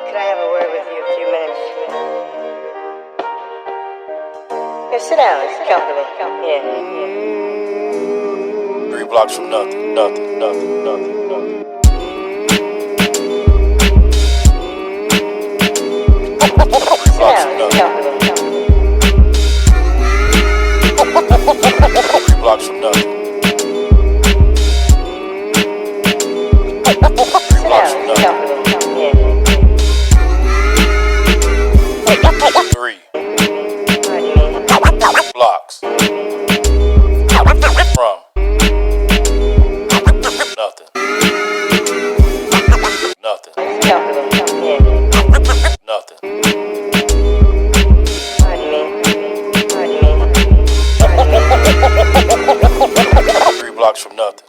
Could I have a word with you a few minutes? Here, sit down. It's comfortable. Yeah. 3 blocks from nothing. Sit down. It's comfortable. 3 blocks from nothing. 3 blocks from nothing. Comfortable. Yeah. 3 What do you mean? blocks from nothing. Nothing. Comfortable. Yeah. Nothing. What do you mean? What do you mean? 3 blocks from nothing.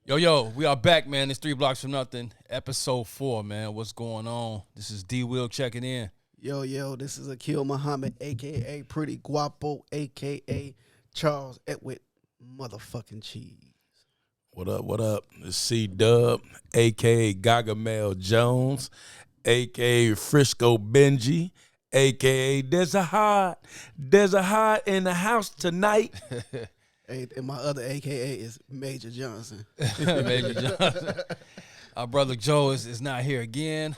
Yo, we are back, man. It's 3 blocks from nothing. Episode 4, man. What's going on? This is D Will checking in. Yo, this is Akil Muhammad, a.k.a. Pretty Guapo, a.k.a. Charles Edward motherfucking Cheese. What up? It's C-Dub, a.k.a. Gargamel Jones, a.k.a. Frisco Benji, a.k.a. There's a heart in the house tonight. Hey, and my other a.k.a. is Major Johnson. Major Johnson. Our brother Joe is not here again.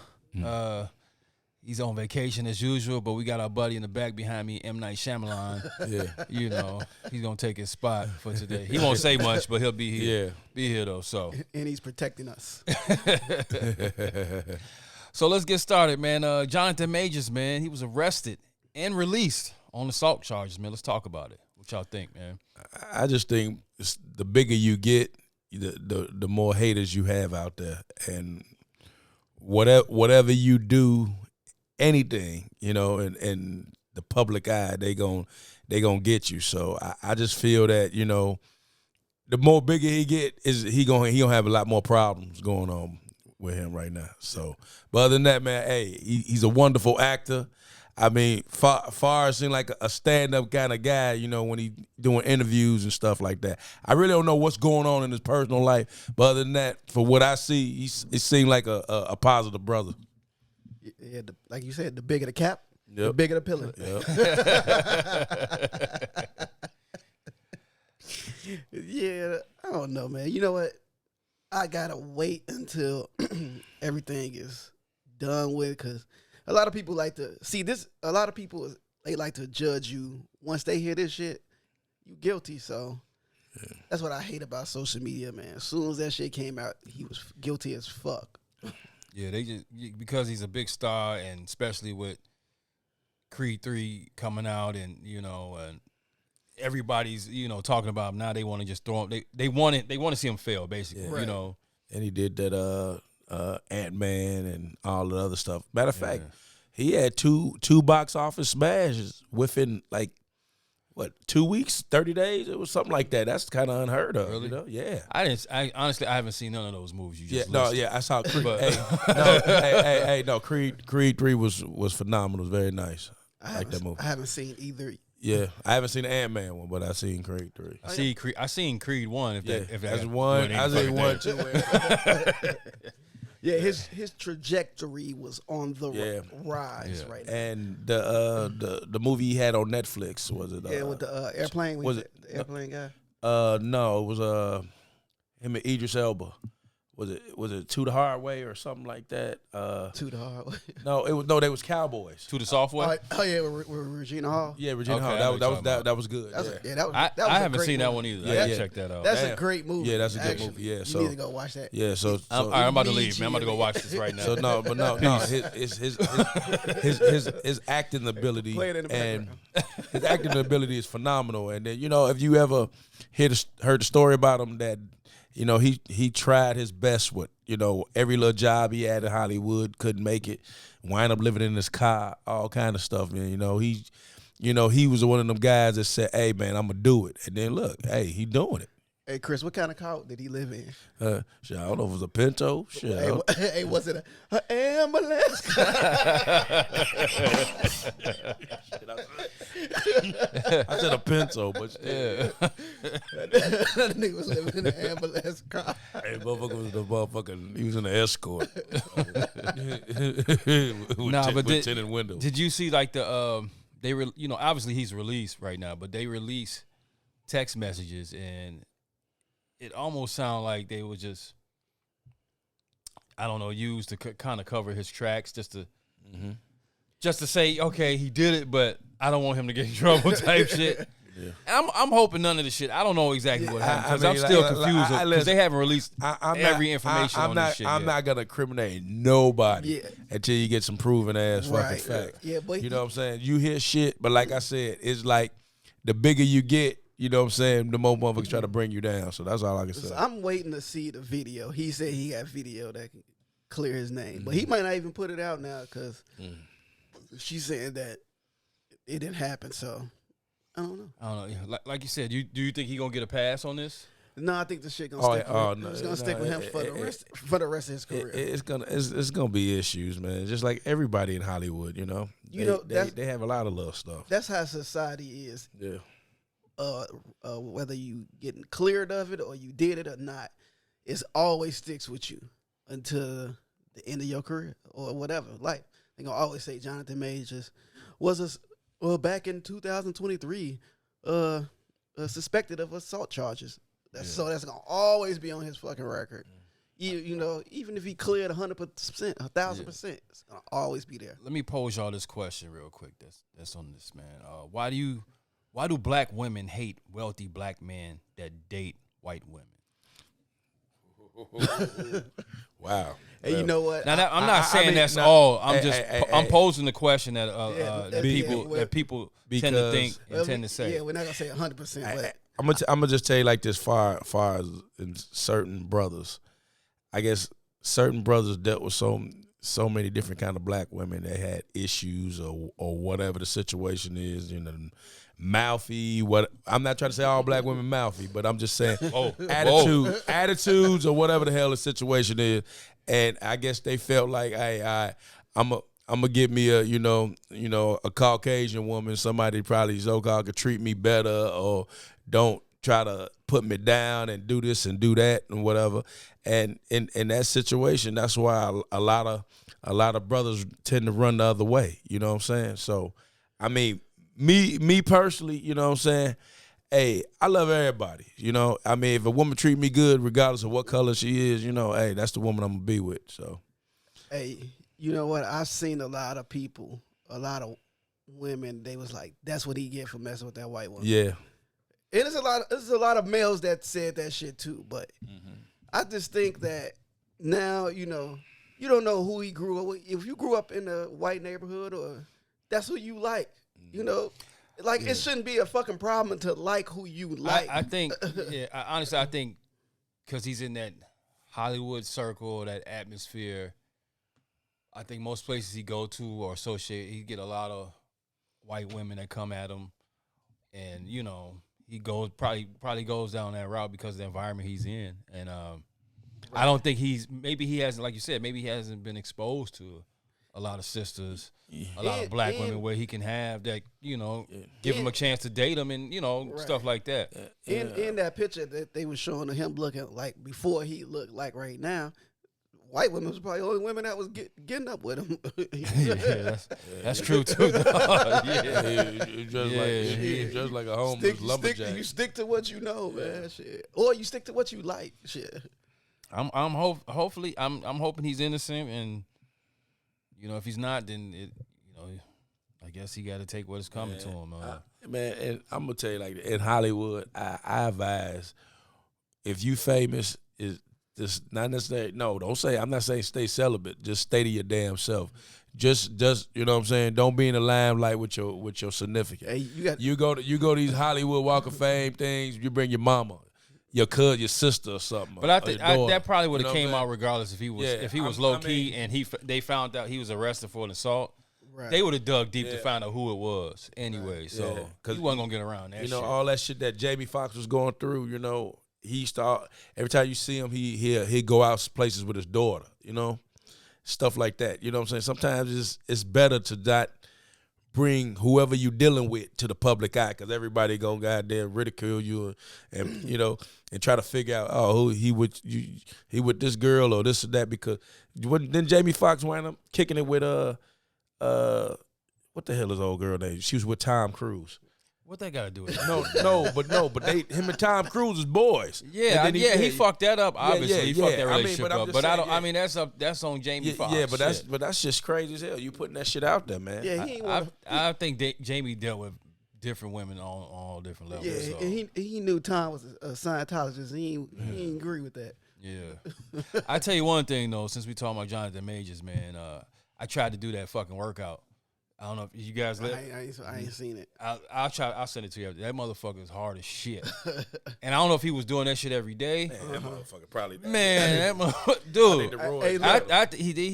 He's on vacation as usual, but we got our buddy in the back behind me, M. Night Shyamalan. Yeah. You know, he's going to take his spot for today. He won't say much, but he'll be here. Yeah. Be here, though, so. And he's protecting us. So let's get started, man. Jonathan Majors, man, he was arrested and released on assault charges, man. Let's talk about it. What y'all think, man? I just think the bigger you get, the more haters you have out there. And whatever you do, anything, you know, in the public eye, they gonna get you. So I just feel that, you know, the more bigger he get, he gonna have a lot more problems going on with him right now. So, but other than that, man, hey, he's a wonderful actor. I mean, far seems like a stand-up kind of guy, you know, when he doing interviews and stuff like that. I really don't know what's going on in his personal life, but other than that, for what I see, it seemed like a positive brother. Yeah, like you said, the bigger the cap, the Yep. bigger the pillar. Yep. Yeah, I don't know, man. You know what? I gotta wait until everything is done with, because a lot of people like to see this. A lot of people, they like to judge you once they hear this shit. You guilty, so that's what I hate about social media, man. As soon as that shit came out, he was guilty as fuck. Yeah, they just because he's a big star, and especially with Creed 3 coming out, and you know, and everybody's talking about him now. They want to just throw him. They want to see him fail, basically. Yeah. You know, And he did that Ant-Man and all the other stuff. Matter of fact, he had two box office smashes within like 2 weeks, 30 days. It was something like that. That's kind of unheard of. Really? You know? Yeah. I honestly haven't seen none of those movies you just I saw Creed. But- Creed 3 was phenomenal. It was very nice. I like that movie. I haven't seen either. Yeah, I haven't seen the Ant-Man one, but I seen Creed 3. I seen Creed 1. That's one. I seen 1, 2. Yeah, his trajectory was on the rise right now. And the movie he had on Netflix, was it? With the airplane. was it the airplane guy? No, it was him and Idris Elba. Was it To the Hard Way or something like that? To the hard way. They was Cowboys. To the Soft Way. Oh yeah, with Regina Hall. Yeah, Regina Okay, Hall. I know what you're That was good. That was Yeah. a I haven't great seen that movie. one either. Yeah, I gotta yeah. check that out. That's Damn. a great movie. Yeah, that's a good actually. movie. Yeah, you so need to go watch that. yeah, so All right, I'm about to need leave, man. I'm about to go you. watch this right now. So no, his acting ability Play it in the and background. his acting ability is phenomenal. And then if you ever heard the story about him, that he tried his best with every little job he had in Hollywood, couldn't make it, wind up living in his car, all kind of stuff. And he was one of them guys that said, "Hey man, I'm gonna do it." And then look, hey, he doing it. Hey, Chris, what kind of car did he live in? Shit, I don't know if it was a Pinto. Shit, Hey, was it a ambulance? I said a Pinto, but Yeah. That nigga was living in an ambulance car. hey, motherfucker was the motherfucking. He was in the escort. with tinted windows. Did you see like the they were obviously he's released right now, but they release text messages and it almost sounded like they were just I don't know used to kind of cover his tracks just to say okay he did it, but I don't want him to get in trouble type shit. Yeah. I'm hoping none of the shit. I don't know exactly what happened because I'm still confused because they haven't released every information on this shit. I'm not gonna incriminate nobody until you get some proven ass fucking fact. Yeah, but you know what I'm saying? You hear shit, but like I said, it's like the bigger you get, you know what I'm saying, the more motherfuckers try to bring you down. So that's all I can say. So I'm waiting to see the video. He said he got video that can clear his name, but he might not even put it out now because she's saying that it didn't happen. So. I don't know. Yeah. Like you said, do you think he gonna get a pass on this? No, I think the shit gonna stick. It's gonna stick with him for the rest of his career. It's gonna be issues, man. Just like everybody in Hollywood, you know. They have a lot of little stuff. That's how society is. Yeah. Whether you getting cleared of it or you did it or not, it always sticks with you until the end of your career or whatever. Like they gonna always say Jonathan Majors was back in 2023, suspected of assault charges. So that's gonna always be on his fucking record. You know, even if he cleared 100%, 1,000%, it's gonna always be there. Let me pose y'all this question real quick. That's on this, man. Why do black women hate wealthy black men that date white women? Wow. Hey, you know what? Now I'm not saying that's all. I'm posing the question that people tend to think and tend to say. Yeah, we're not gonna say 100%. But I'm gonna just tell you like this: far as in certain brothers, I guess certain brothers dealt with so many different kind of black women that had issues or whatever the situation is. You know, mouthy. What I'm not trying to say all black women mouthy, but I'm just saying attitudes or whatever the hell the situation is. And I guess they felt like, hey, I'm gonna get me a Caucasian woman, somebody probably so-called could treat me better or don't try to put me down and do this and do that and whatever. And in that situation, that's why a lot of brothers tend to run the other way. You know what I'm saying? So, I mean, me personally, you know what I'm saying? Hey, I love everybody, you know. I mean, if a woman treat me good, regardless of what color she is, you know, hey, that's the woman I'm gonna be with. So, hey, you know what? I've seen a lot of people, a lot of women. They was like, "That's what he get for messing with that white woman." Yeah, and there's a lot of males that said that shit too. But I just think that now, you know, you don't know who he grew up with. If you grew up in a white neighborhood, or that's who you like, you know. Like, it shouldn't be a fucking problem to like who you like. I think, honestly, I think because he's in that Hollywood circle, that atmosphere, I think most places he go to or associate, he get a lot of white women that come at him. And, you know, he goes probably goes down that route because of the environment he's in. And I don't think maybe he hasn't, like you said, maybe he hasn't been exposed to a lot of sisters, a lot of black women where he can have that, you know, give him a chance to date them and, you know, stuff like that. In that picture that they were showing of him looking like before he looked like right now, white women was probably the only women that was getting up with him. That's true too. Just like a homeless lumberjack. You stick to what you know, man. Shit. Or you stick to what you like. Shit. I'm hoping he's innocent, and you know, if he's not, then I guess he got to take what is coming to him. Man, and I'm gonna tell you, like, in Hollywood, I advise, if you famous, is just not necessarily. No, don't say. I'm not saying stay celibate. Just stay to your damn self. Just you know what I'm saying. Don't be in the limelight with your significant. Hey, you go to these Hollywood Walk of Fame things. You bring your mama, your cousin, your sister, or something. But I think that probably would have came out regardless if he was low key and they found out he was arrested for an assault. Right. They would have dug deep to find out who it was anyway. Right. So he wasn't gonna get around that. You know, shit. All that shit that Jamie Foxx was going through. You know, he start every time you see him, he'd go out places with his daughter, you know, stuff like that. You know what I'm saying? Sometimes it's better to not bring whoever you dealing with to the public eye, because everybody gonna goddamn ridicule you and you know, and try to figure out, oh, who he with this girl or this or that, because then Jamie Foxx wound up kicking it with what the hell is the old girl name? She was with Tom Cruise. What they got to do with it? But him and Tom Cruise is boys. Yeah, he fucked that up. Obviously, he fucked that I mean, relationship but I'm up. just But I saying, don't. I mean, that's on Jamie Foxx. Yeah, but that's just crazy as hell. You putting that shit out there, man. Yeah, he ain't I think Jamie dealt with different women on all different levels. Yeah, so. and he knew Tom was a Scientologist. He ain't agree with that. Yeah. I tell you one thing though, since we talking about Jonathan Majors, man, I tried to do that fucking workout. I don't know if you guys. I ain't seen it. I'll send it to you. That motherfucker is hard as shit. And I don't know if he was doing that shit every day. Man, that motherfucker probably. Man, that motherfucker, dude. Hey, He did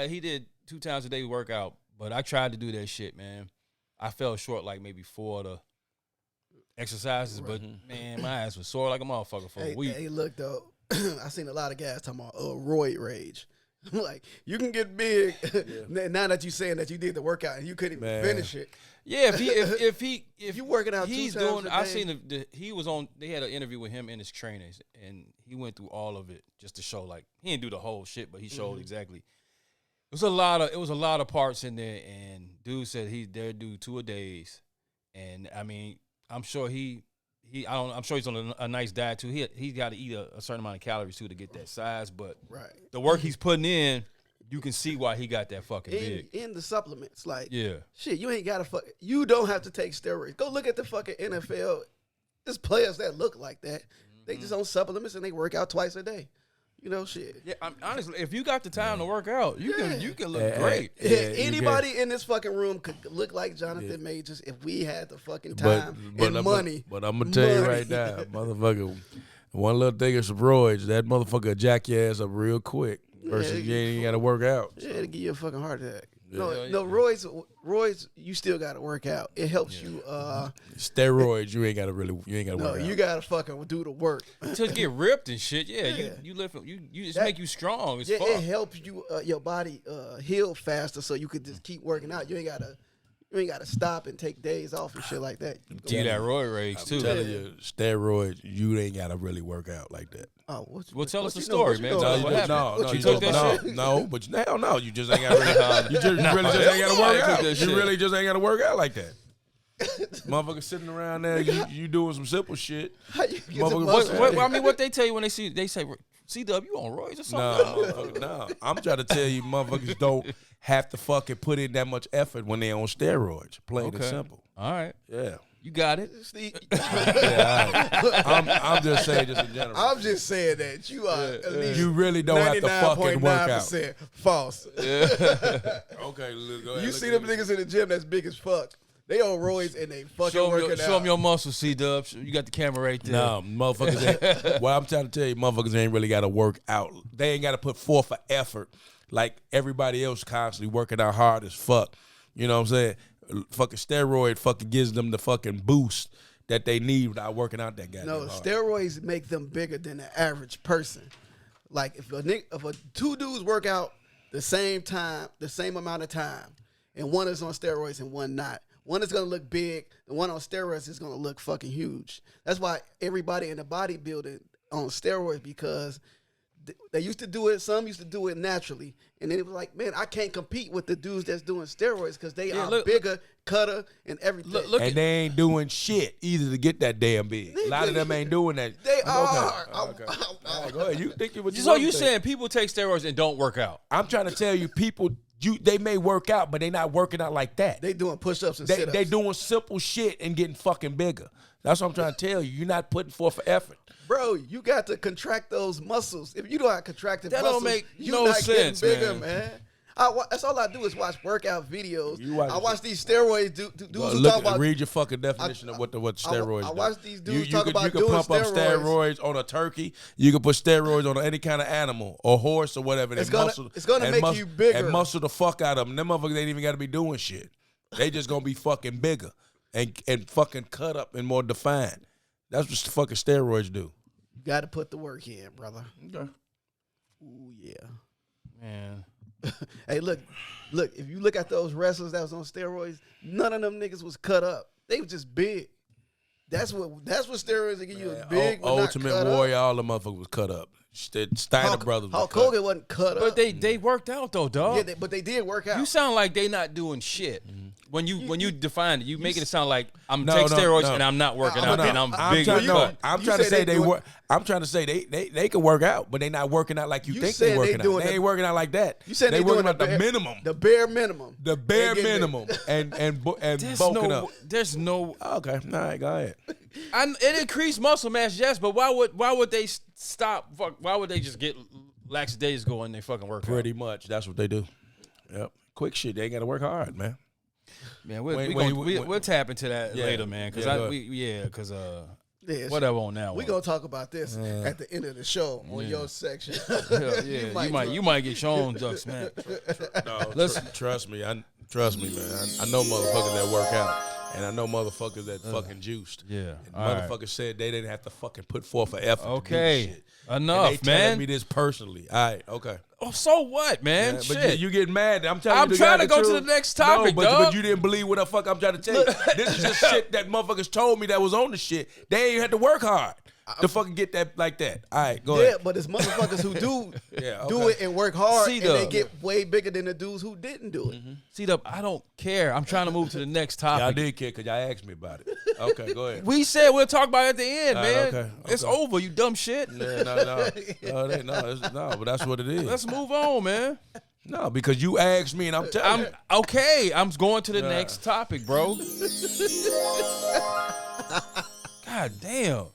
he did 2 times a day workout, but I tried to do that shit, man. I fell short like maybe 4 of the exercises, but man, my ass was sore like a motherfucker for a week. Hey, look though, I seen a lot of guys talking about roid rage. Like, you can get big now that you saying that you did the workout and you couldn't even finish it. Yeah, if you working out, he's 2 times doing. a day. I seen he was on. They had an interview with him and his trainers, and he went through all of it just to show. Like, he didn't do the whole shit, but he showed exactly. It was a lot of parts in there, and dude said they'll do 2 a days, and I mean, I'm sure I'm sure he's on a nice diet too. He's got to eat a certain amount of calories too to get that size, but the work he's putting in, you can see why he got that fucking big. In the supplements, like, yeah, shit, you ain't got to you don't have to take steroids. Go look at the fucking NFL. There's players that look like that. They just on supplements and they work out twice a day. You know, shit. Yeah, honestly, if you got the time to work out, you can look great. Anybody in this fucking room could look like Jonathan Majors if we had the fucking time and money. But I'm gonna tell you right now, motherfucker, one little thing of some roids, that motherfucker will jack your ass up real quick. Versus you ain't got to work out. Yeah, to give you a fucking heart attack. Yeah. No, roids, you still got to work out. It helps you. Steroids, you ain't got to work out. You got to fucking do the work to get ripped and shit. Yeah, you lift. You just make you strong as fuck. It helps you your body heal faster, so you could just keep working out. You ain't gotta stop and take days off and shit like that. Do that roid rage too. I'm telling you, steroids, you ain't got to really work out like that. Oh, well, tell us the story, man. What happened? You took that shit? No, but hell no, you just ain't got really. You really just ain't got to work out. You really just ain't got to work out like that. Motherfuckers sitting around there, you doing some simple shit. What they tell you when they say, CW, you on roids or something? No. I'm trying to tell you, motherfuckers don't have to fucking put in that much effort when they on steroids. Plain and simple. All right. Yeah. You got it. I'm just saying this in general. I'm just saying that you are at least you really don't have to fucking work out. False. Okay, go ahead. You see them niggas in the gym that's big as fuck. They on roids and they fucking working out. Show them your muscles, C-Dub. You got the camera right there. No, motherfuckers ain't. Well, I'm trying to tell you, motherfuckers ain't really got to work out. They ain't got to put forth an effort like everybody else constantly working out hard as fuck. You know what I'm saying? Fucking steroid fucking gives them the fucking boost that they need without working out that goddamn hard. Steroids make them bigger than the average person. Like if two dudes work out the same time, the same amount of time, and one is on steroids and one not, one is gonna look big, the one on steroids is gonna look fucking huge. That's why everybody in the bodybuilding on steroids, because they used to do it. Some used to do it naturally, and then it was like, man, I can't compete with the dudes that's doing steroids because they are bigger, cutter, and everything. And they ain't doing shit either to get that damn big. A lot of them ain't doing that. They are. Okay. Go ahead. You think what you? So you saying people take steroids and don't work out? I'm trying to tell you, people. They may work out, but they not working out like that. They doing push-ups and sit-ups. They doing simple shit and getting fucking bigger. That's what I'm trying to tell you. You're not putting forth effort. Bro, you got to contract those muscles. If you don't have contracted that muscles, don't make you're no not sense, getting bigger, man. That's all I do is watch workout videos. I watch these steroids dudes who talk about. Read your fucking definition of what steroids. I watch these dudes you talk about doing pump up steroids on a turkey. You can put steroids on any kind of animal or horse or whatever. It's gonna make you bigger and muscle the fuck out of them. Them motherfuckers ain't even got to be doing shit. They just gonna be fucking bigger and fucking cut up and more defined. That's what fucking steroids do. You got to put the work in, brother. Okay. Ooh, yeah. Man. Hey, look. If you look at those wrestlers that was on steroids, none of them niggas was cut up. They was just big. That's what steroids give you is big. But Ultimate not cut Warrior, up. all the motherfuckers was cut up. Steiner brothers. Hulk Hogan wasn't cut up. But they worked out though, dog. Yeah, but they did work out. You sound like they not doing shit. When you define it, you making it sound like I'm No, take no, steroids no. and I'm not working out and I'm big trying, and no, cut. I'm You trying to said say they they doing- work. I'm trying to say they can work out, but they not working out like you think said they they working out. doing They the- ain't working out like that. You said they they working doing out the bare- minimum, the bare minimum. the bare They getting minimum, and There's bulking up. there's no. Okay, all right, go ahead. It increased muscle mass, yes, but why would they stop? Why would they just get lackadaisical in their fucking workout? Pretty much, that's what they do. Yep, quick shit. They ain't got to work hard, man. Man, Wait, we'll tap into that Yeah, later, man. Because yeah, go Yeah, whatever on that we one. gonna talk about this at the end of the show on your section. Yeah, you might get shown ducks, man. No, trust me, man. I know motherfuckers that work out, and I know motherfuckers that fucking juiced. Yeah, and all right. motherfuckers said they didn't have to fucking put forth an effort. Okay, to do shit. enough, and they telling man. me this personally. All right, okay. Oh, so what, man? Yeah, Shit. but you getting mad. I'm telling I'm you. trying to go to truth. the next topic, no, dog. but you didn't believe what the fuck I'm trying to tell you. This is just shit that motherfuckers told me that was on the shit. They ain't had to work hard to fucking get that like that. All right, go Yeah, ahead. but it's motherfuckers who do Yeah, do okay. it and work hard, See, and they though. get way bigger than the dudes who didn't do it. See, I don't care. I'm trying to move to the next Y'all topic. did care because y'all asked me about it. Okay, go ahead. We said we'll talk about it at the end, All right, man. okay, It's okay. over, you dumb shit. Yeah, no, but that's what it is. Let's move on, man. No, because you asked me and I'm telling you. Okay. I'm going to the Yeah. next topic, bro. God damn.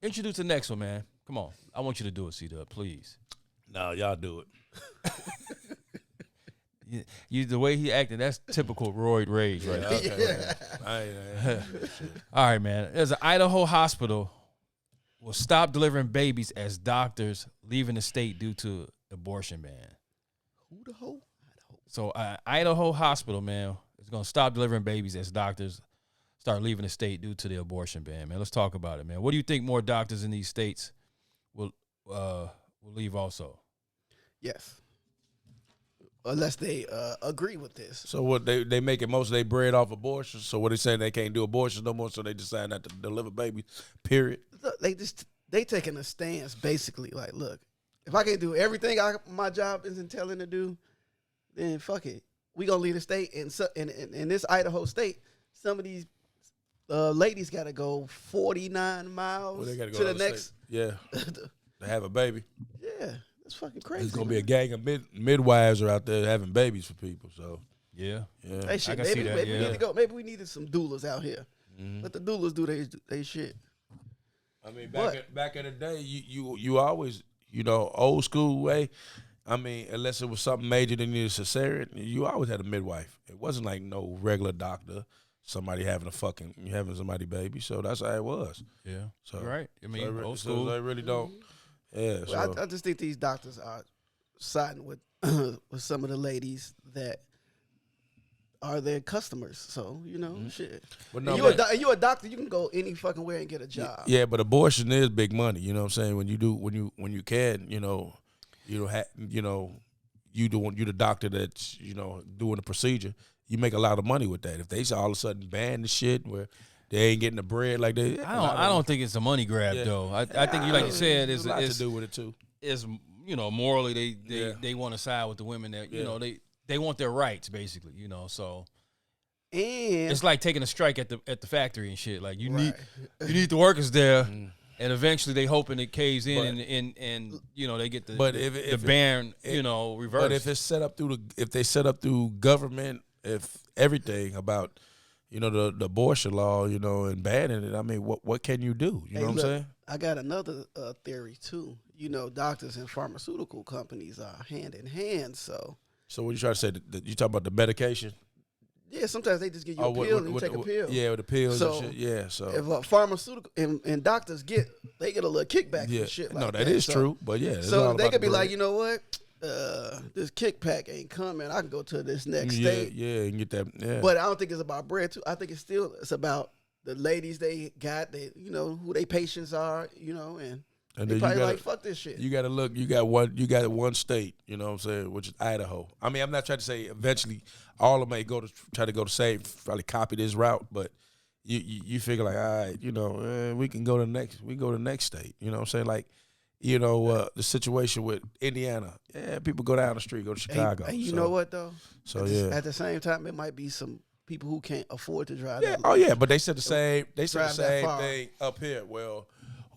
Introduce the next one, man. Come on. I want you to do it, C-Dub, please. No, y'all do it. You the way he acted, that's typical roid rage right there. Okay. I ain't All right, man. There's an Idaho hospital will stop delivering babies as doctors leaving the state due to abortion ban. Who the hoe? So Idaho hospital, man, is going to stop delivering babies as doctors start leaving the state due to the abortion ban, man. Let's talk about it, man. What do you think more doctors in these states will leave also? Yes. Unless they agree with this. So what they making most of their bread off abortions. So what they saying they can't do abortions no more. So they decide not to deliver babies. Period. Look, they taking a stance basically like, look, if I can't do everything my job isn't telling to do, then fuck it. We gonna leave the state, and so in this Idaho state, some of these ladies got to go 49 miles Well, they gotta go to the to next. state. Yeah, to have a baby. Yeah, that's fucking crazy. There's gonna be a gang of midwives are out there having babies for people. So Yeah. yeah, Hey, shit, I can see that, maybe we yeah. need to go. Maybe we needed some doulas out here. Let the doulas do they shit. I mean But- back in the day, you always old school way. I mean, unless it was something major that needed cesarean, you always had a midwife. It wasn't like no regular doctor. Somebody having somebody baby. So that's how it was. Yeah. So You're right. I mean, so old so school. they really don't. Yeah. Well, So I just think these doctors are siding with with some of the ladies that are their customers. So shit. But no, And man. you a doctor, you can go any fucking way and get a job. Yeah, but abortion is big money. You know what I'm saying? When you can, you the doctor that's doing the procedure. You make a lot of money with that. If they all of a sudden ban the shit where they ain't getting the bread like they, I don't think it's a money grab Yeah. though. I think you like you said there's is a lot to do with it too. is morally Yeah. they want to side with the women that Yeah. they want their rights basically, so And it's like taking a strike at the factory and shit. Like you Right. need the workers there, Mm-hmm. and eventually they hoping it caves in and they get the But the, if the it- ban reversed. But if it's set up if they set up through government, if everything about the abortion law, and banning it, I mean, what can you do? You know what I'm look, saying? I got another theory too. Doctors and pharmaceutical companies are hand in hand. So So what you trying to say? You talking about the medication? yeah, sometimes they just give you a what- pill what- and you what- take a what- pill. Yeah, with the pills So, and shit. Yeah, so If a pharmaceutical and doctors get a little kickback yeah, and shit. no, like that is So- true. But yeah, it's all So they about could the be like, bread. you know what? This kickback ain't coming. I can go to this next yeah, state. yeah, and get that. Yeah, But I don't think it's about bread too. I think it's about the ladies they got, they who they patients are, and And they then probably like fuck this shit. You got to look. You got one state. You know what I'm saying, which is Idaho. I mean, I'm not trying to say eventually all of them may try to go the same, probably copy this route, but you figure like, all right, we can go to the next. We go to the next state. You know what I'm saying, like. The situation with Indiana, people go down the street, go to Chicago. And you know what though? So at the same time, it might be some people who can't afford to drive. Yeah, but they said the same. They said the Drive that same far. thing up here. Well,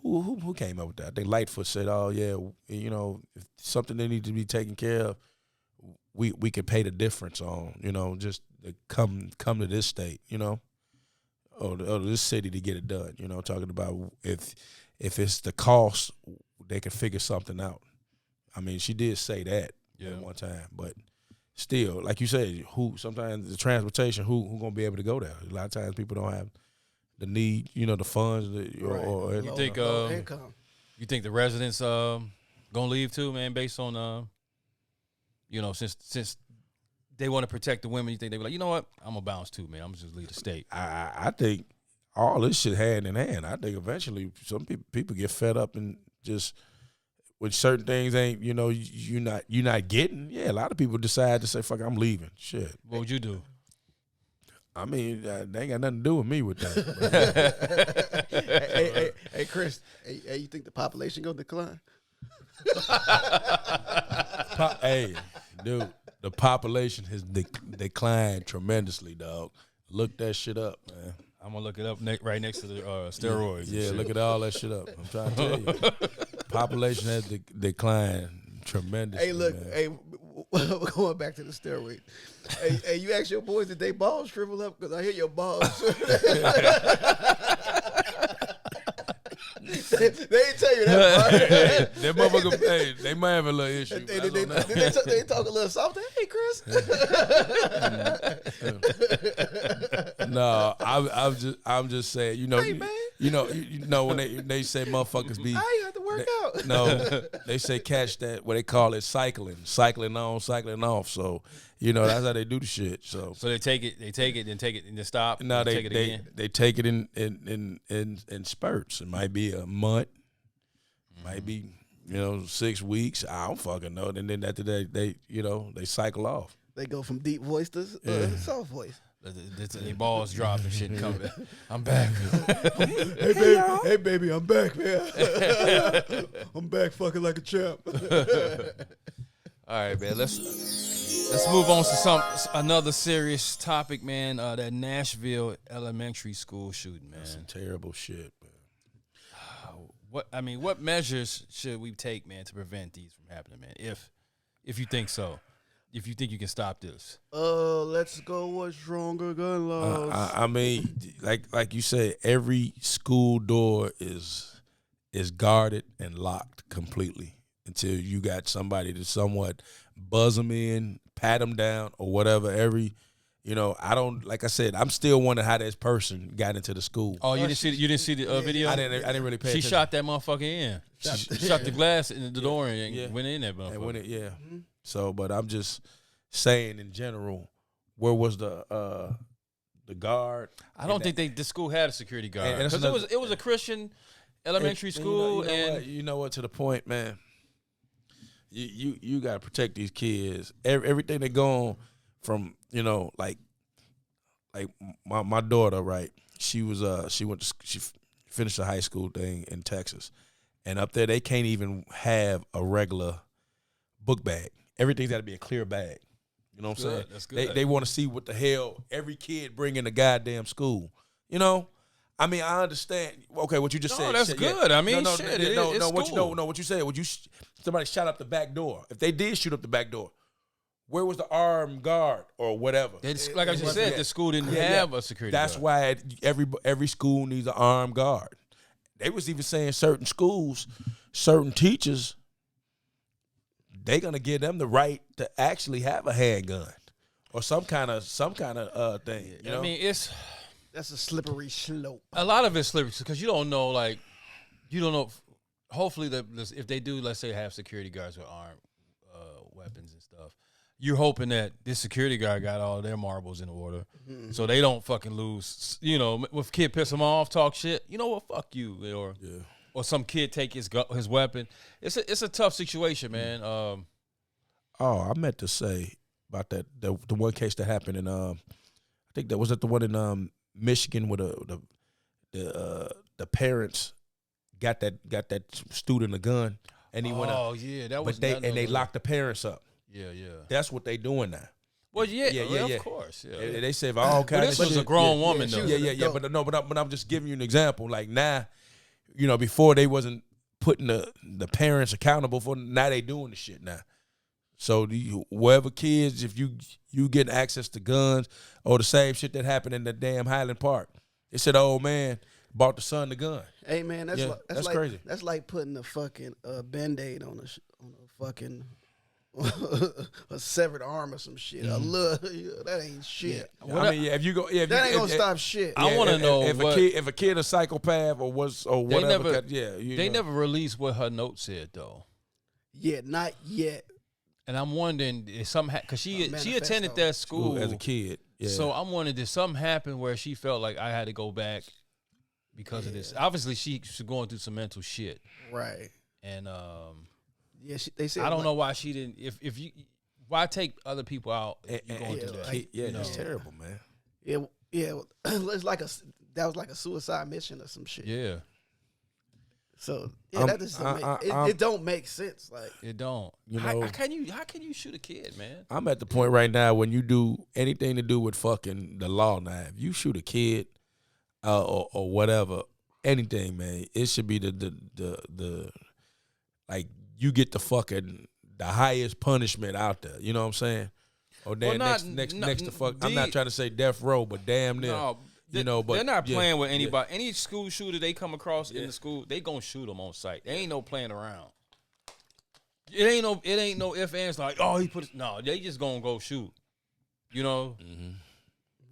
who came up with that? I think Lightfoot said, "Oh yeah, if something that needs to be taken care of, we could pay the difference on, just to come to this state, or this city to get it done. Talking about if it's the cost." They can figure something out. I mean, she did say that at one time, but still, like you said, sometimes the transportation, who gonna be able to go there? A lot of times people don't have the need, the funds, or You think income. You think the residents gonna leave too, man? Based on since they want to protect the women, you think they be like, you know what? I'm gonna bounce too, man. I'm gonna just leave the state. I think all this shit hand in hand. I think eventually some people get fed up and just when certain things ain't, you're not getting. Yeah, a lot of people decide to say, "Fuck, I'm leaving." Shit. What would you do? I mean, they ain't got nothing to do with me with that. Hey, Chris. Hey, you think the population gonna decline? Hey, dude, the population has declined tremendously, dog. Look that shit up, man. I'm gonna look it up right next to the steroids. Yeah, look at all that shit up. I'm trying to tell you, population has declined tremendously. Hey, look, man. hey, going back to the steroid. Hey, you ask your boys did they balls shrivel up? Because I hear your balls. They ain't tell you that. That motherfucker, they might have a little issue. They talk a little soft. Hey, Chris. No, I'm just saying, Hey, man. when they say motherfuckers be, I ain't have to work out. No, they say catch that, what they call it, cycling on, cycling off. So, that's how they do the shit. So they take it, then take it, and then stop. no, and take it again. they take it in spurts. It might be a month, might be 6 weeks. I don't fucking know. And then after that, they cycle off. They go from deep voice to soft voice. Their balls drop and shit and come back. I'm back. Hey, baby, I'm back, man. I'm back fucking like a champ. All right, man. Let's move on to another serious topic, man. That Nashville elementary school shooting, man. That's some terrible shit, man. What measures should we take, man, to prevent these from happening, man? If you think so. If you think you can stop this. Let's go with stronger gun laws. I mean, like you said, every school door is guarded and locked completely until you got somebody to somewhat buzz them in, pat them down, or whatever. I don't, like I said, I'm still wondering how this person got into the school. Oh, you didn't see the video? I didn't really pay She attention. shot that motherfucker in. She shot the glass in the door and went in there, motherfucker. And when So, but I'm just saying in general, where was the guard? I don't think the school had a security guard And that's because it was a Christian elementary school, you know what? To the point, man. You gotta protect these kids. Everything they go on from like my daughter, right? She finished the high school thing in Texas, and up there they can't even have a regular book bag. Everything's got to be a clear bag. You know what I'm saying? That's good. They want to see what the hell every kid bring in the goddamn school. I mean, I understand. Okay, what you just said. That's good. I mean, no, shit, no, it's what school. what you said. Somebody shot up the back door. If they did shoot up the back door, where was the armed guard or whatever? Like I just said, the school didn't have a security guard. That's why every school needs an armed guard. They was even saying certain schools, certain teachers, they're gonna give them the right to actually have a handgun or some kind of thing. I mean, That's a slippery slope. a lot of it's slippery because you don't know. Hopefully, if they do, let's say, have security guards with armed weapons and stuff, you're hoping that this security guard got all their marbles in order, so they don't fucking lose. You know, if kid piss them off, talk shit. You know what? Fuck you, or some kid take his weapon. It's a tough situation, man. Oh, I meant to say about that the one case that happened in I think that was the one in Michigan where the parents got that student a gun and he went up. Oh yeah, that was. But they locked the parents up. Yeah. That's what they doing now. Well, of course. Yeah. They say all kinds of this shit. was a grown woman though. Yeah. But I'm just giving you an example. Like now, you know, before they wasn't putting the parents accountable for. Now they doing the shit now. So wherever kids, if you get access to guns or the same shit that happened in the damn Highland Park, they said the old man bought the son the gun. Hey man, that's that's like, crazy. That's like putting a fucking Band-Aid on a fucking a severed arm or some shit. That ain't shit. I mean, if you go, That ain't gonna stop shit. I want to know if a kid a psychopath or whatever. They never released what her note said though. Yeah, not yet. And I'm wondering if something because she attended that school as a kid. Yeah. So I'm wondering, did something happen where she felt like I had to go back because of this? Obviously, she's going through some mental shit, right? And yeah, they said I don't know why she didn't. If you why take other people out? If you going through that? It's terrible, man. Yeah. It's like that was like a suicide mission or some shit. Yeah. So that just it don't make sense. Like it don't. You know, how can you shoot a kid, man? I'm at the point right now when you do anything to do with fucking the law now. If you shoot a kid or whatever, anything, man, it should be the like you get the fucking the highest punishment out there. You know what I'm saying? Or then next to fuck. I'm not trying to say death row, but damn near. No, you know, but they're not playing with anybody. Any school shooter they come across in the school, they gonna shoot them on sight. There ain't no playing around. It ain't no if ands like he put it. No, they just gonna go shoot. You know,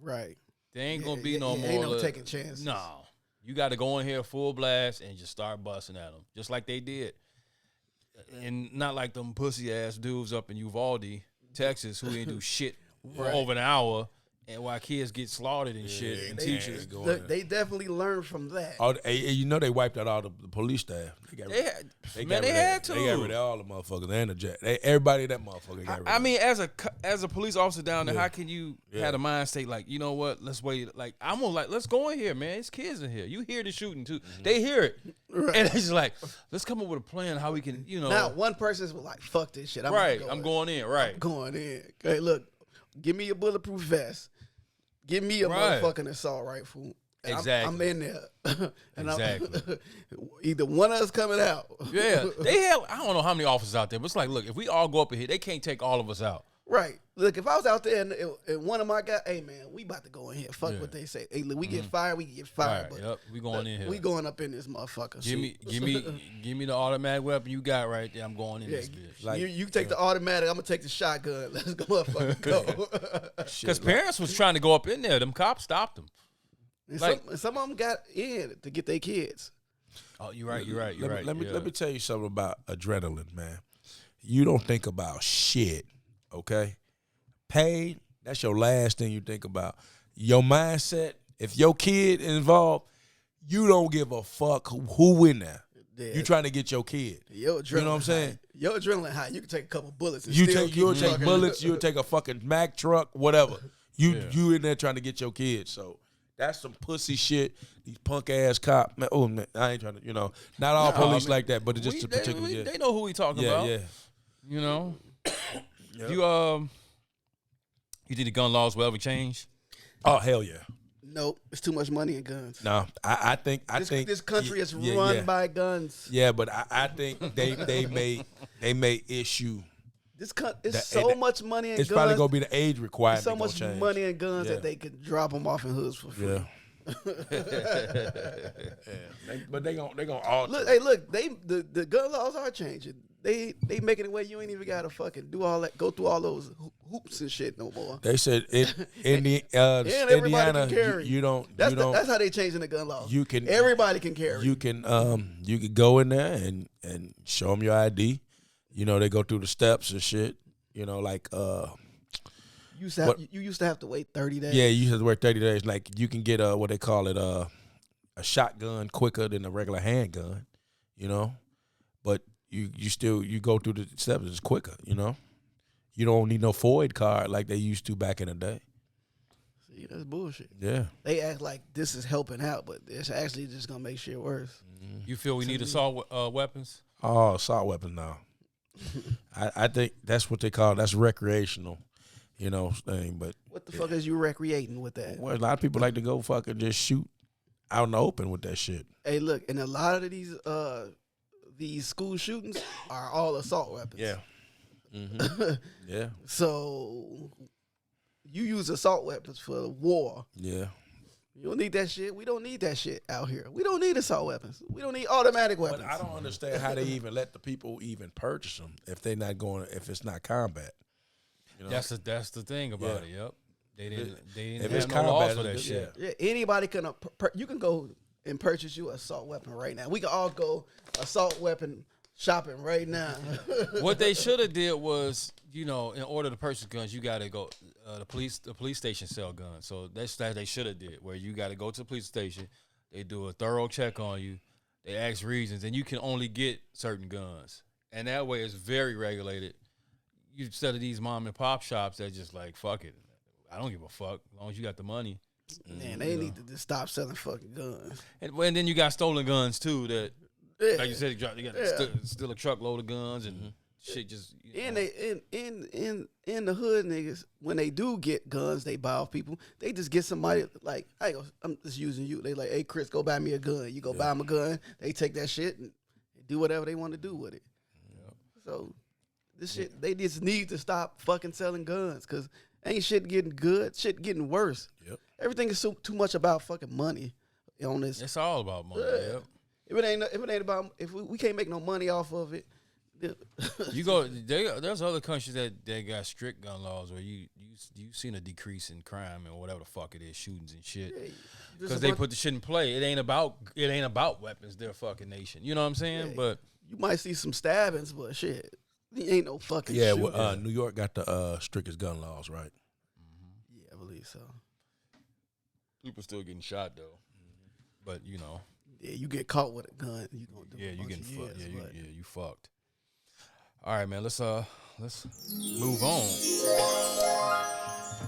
right? There ain't gonna be no more. Ain't no taking chances. No, you got to go in here full blast and just start busting at them, just like they did, and not like them pussy ass dudes up in Uvalde, Texas, who didn't do shit for over an hour. And while kids get slaughtered and shit, and teachers they definitely learned from that. You know they wiped out all the police staff. They had to. They got rid of all the motherfuckers and the jack. Everybody that motherfucker got rid of. I mean, as a police officer down there, how can you have a mind state like, you know what? Let's wait. Like I'm gonna let's go in here, man. It's kids in here. You hear the shooting too. They hear it, and it's just like, let's come up with a plan how we can, Now one person's like, fuck this shit. I'm going in. Right. I'm going in. Okay, look, give me a bulletproof vest. Give me a motherfucking assault rifle. Exactly. I'm in there. Exactly. Either one of us coming out. Yeah. They have, I don't know how many officers out there, but it's like, look, if we all go up in here, they can't take all of us out. Right. Look, if I was out there and one of my guys, hey man, we about to go in here. Fuck what they say. Hey, look, we get fired, we get fired. Right, but we going in here. We going up in this motherfucker. Give me the automatic weapon you got right there. I'm going in this bitch. Like, you take the automatic, I'm gonna take the shotgun. Let's go motherfucker go. Because parents was trying to go up in there. Them cops stopped them. And some of them got in to get their kids. Oh, you're right. Let me tell you something about adrenaline, man. You don't think about shit. Okay, pain, that's your last thing you think about. Your mindset, if your kid is involved, you don't give a fuck who in there. Yeah. You trying to get your kid. Your adrenaline, you know what I'm saying? Your adrenaline high. You can take a couple bullets. And you'll take bullets. You'll take a fucking Mack truck, whatever. You in there trying to get your kid. So that's some pussy shit. These punk ass cop. Man, I ain't trying to. Not all police like that, but it's just a particular. They know who we talking about. Yeah. You know. Yep. You think the gun laws will ever change? Oh hell yeah! Nope, it's too much money in guns. No, I think this country is run by guns. Yeah, but I think they may issue. It's so much money in guns. It's probably gonna be the age requirement. So much money in guns that they could drop them off in hoods for free. Yeah. But they gonna alter. Look, hey, look, the gun laws are changing. They making it where you ain't even gotta fucking do all that, go through all those hoops and shit no more. They said Indiana, can carry. you don't. That's how they changing the gun laws. Everybody can carry. You can go in there and show them your ID. They go through the steps and shit. You know, like You used to have to wait 30 days. yeah, you have to work 30 days. Like you can get what they call it a shotgun quicker than a regular handgun. You know, but you still go through the steps. It's quicker. You know, you don't need no FOID card like they used to back in the day. See, that's bullshit. Yeah. They act like this is helping out, but it's actually just gonna make shit worse. You feel we need assault weapons? Oh, assault weapons now. I think that's what they call that's recreational, you know, thing. But What the fuck is you recreating with that? well, a lot of people like to go fucking just shoot out in the open with that shit. Hey, look, and a lot of these school shootings are all assault weapons. Yeah. Mm-hmm. Yeah. So you use assault weapons for war. Yeah. You don't need that shit. We don't need that shit out here. We don't need assault weapons. We don't need automatic weapons. But I don't understand how they even let the people even purchase them if they're not going if it's not combat. You know? That's the thing about it. Yep. They didn't If have it's no laws for combat, that shit. Yeah, anybody can. You can go and purchase you an assault weapon right now. We can all go assault weapon shopping right now. What they should have did was, you know, in order to purchase guns, you got to go. The police station sell guns, so that's that they should have did. Where you got to go to the police station, they do a thorough check on you, they ask reasons, and you can only get certain guns, and that way it's very regulated. You instead of these mom and pop shops that just like fuck it, I don't give a fuck as long as you got the money. Man, they need to just stop selling fucking guns. And then you got stolen guns too. That Yeah. like you said, you got still a truckload of guns and shit. Just And they in the hood niggas, when they do get guns, they buy off people. They just get somebody like I'm just using you. They like, hey Chris, go buy me a gun. You go buy them a gun. They take that shit and do whatever they want to do with it. Yep. So this shit, they just need to stop fucking selling guns because ain't shit getting good. Shit getting worse. Yep. Everything is so too much about fucking money on this. It's all about money. Yeah. Yep. If it ain't about, if we can't make no money off of it, You go. There's other countries that got strict gun laws where you've seen a decrease in crime and whatever the fuck it is, shootings and shit, because they put the shit in play. It ain't about weapons. They're a fucking nation. You know what I'm saying? Yeah. But you might see some stabbings, but shit, there ain't no fucking Yeah, shooting. well, New York got the strictest gun laws, right? Yeah, I believe so. people still getting shot though. But you know, Yeah, you get caught with a gun, you gonna do yeah, a you bunch getting of fucked. years, Yeah, but- you fucked. All right, man. Let's move on.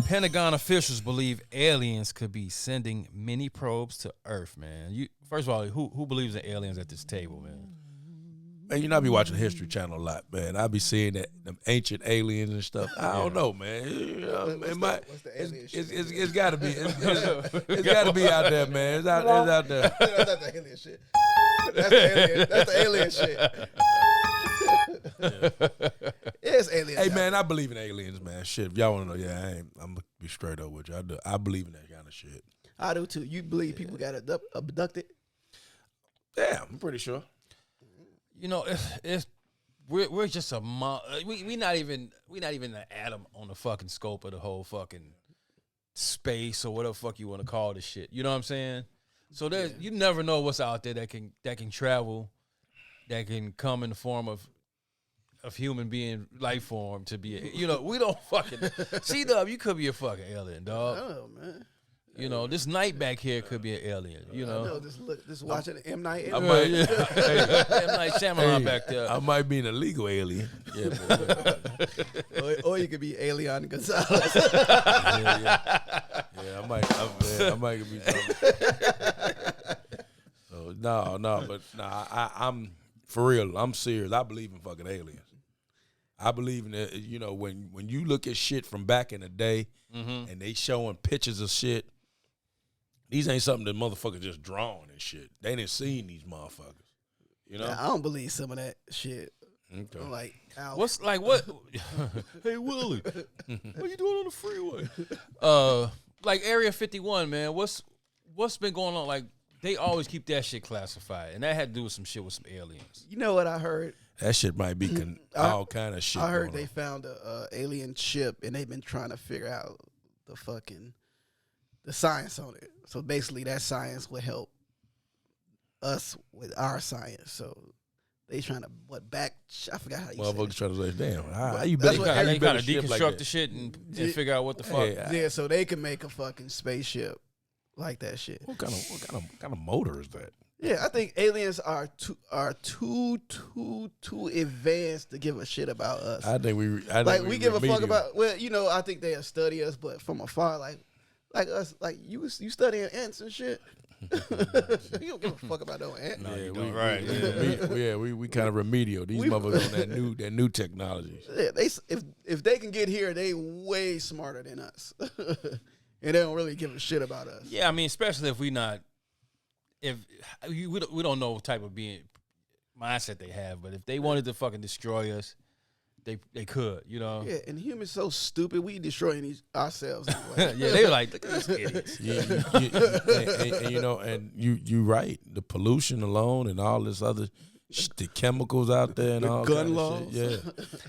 Pentagon officials believe aliens could be sending mini probes to Earth, man. First of all, who believes in aliens at this table, man? Man, you know I be watching History Channel a lot, man. I be seeing that them ancient aliens and stuff. I don't know, man. You know, what's the alien shit? it's got to be. It's got to be out there, man. It's out there. That's the alien shit. That's the alien shit. It's alien. Hey, man, I believe in aliens, man. Shit, if y'all want to know, I'm going to be straight up with you. I believe in that kind of shit. I do too. You believe people got abducted? Yeah, I'm pretty sure. You know, we're just we not even an atom on the fucking scope of the whole fucking space or whatever fuck you want to call this shit. You know what I'm saying? So you never know what's out there that can travel, that can come in the form of human being, life form to be. We don't fucking C-Dub. You could be a fucking alien, dog. Oh man. You know, this night back here could be an alien. You know, I know. Just watching M Night. I might, M. Night Shyamalan back there. I might be an illegal alien. Yeah, or you could be Alien Gonzalez. yeah, I might be something. So but I'm for real. I'm serious. I believe in fucking aliens. I believe in it. You know, when you look at shit from back in the day, and they showing pictures of shit, these ain't something that motherfuckers just drawn and shit. They didn't seen these motherfuckers. You know, I don't believe some of that shit. Okay. I'm like, ow. What's like what? Hey Willie, what you doing on the freeway? Like Area 51, man. What's been going on? Like they always keep that shit classified, and that had to do with some shit with some aliens. You know what I heard? that shit might be all kind of shit. I heard going they found a alien ship, and they've been trying to figure out the science on it. So basically, that science would help us with our science. So they trying to back. I forgot how you say Motherfuckers it. trying to say, damn, how you That's been? what- How They you kind build of a ship deconstruct like the that? shit and figure out what the fuck. Yeah, so they can make a fucking spaceship like that shit. What kind of motor is that? Yeah, I think aliens are too advanced to give a shit about us. I think we give a fuck remedial. about. Well, I think they'll study us, but from afar, like us, like you studying ants and shit. You don't give a fuck about no ant. No, Yeah, you we, don't. Right. we kind of remedial. These motherfuckers on that new technology. Yeah, if they can get here, they way smarter than us, and they don't really give a shit about us. Yeah, I mean, especially if we don't know what type of being mindset they have, but if they wanted to fucking destroy us, they could, Yeah, and humans so stupid, we destroying ourselves. Anyway. Yeah, they were like, look at these idiots. And you right. The pollution alone and all this other the chemicals out there and The all gun kind of laws. shit.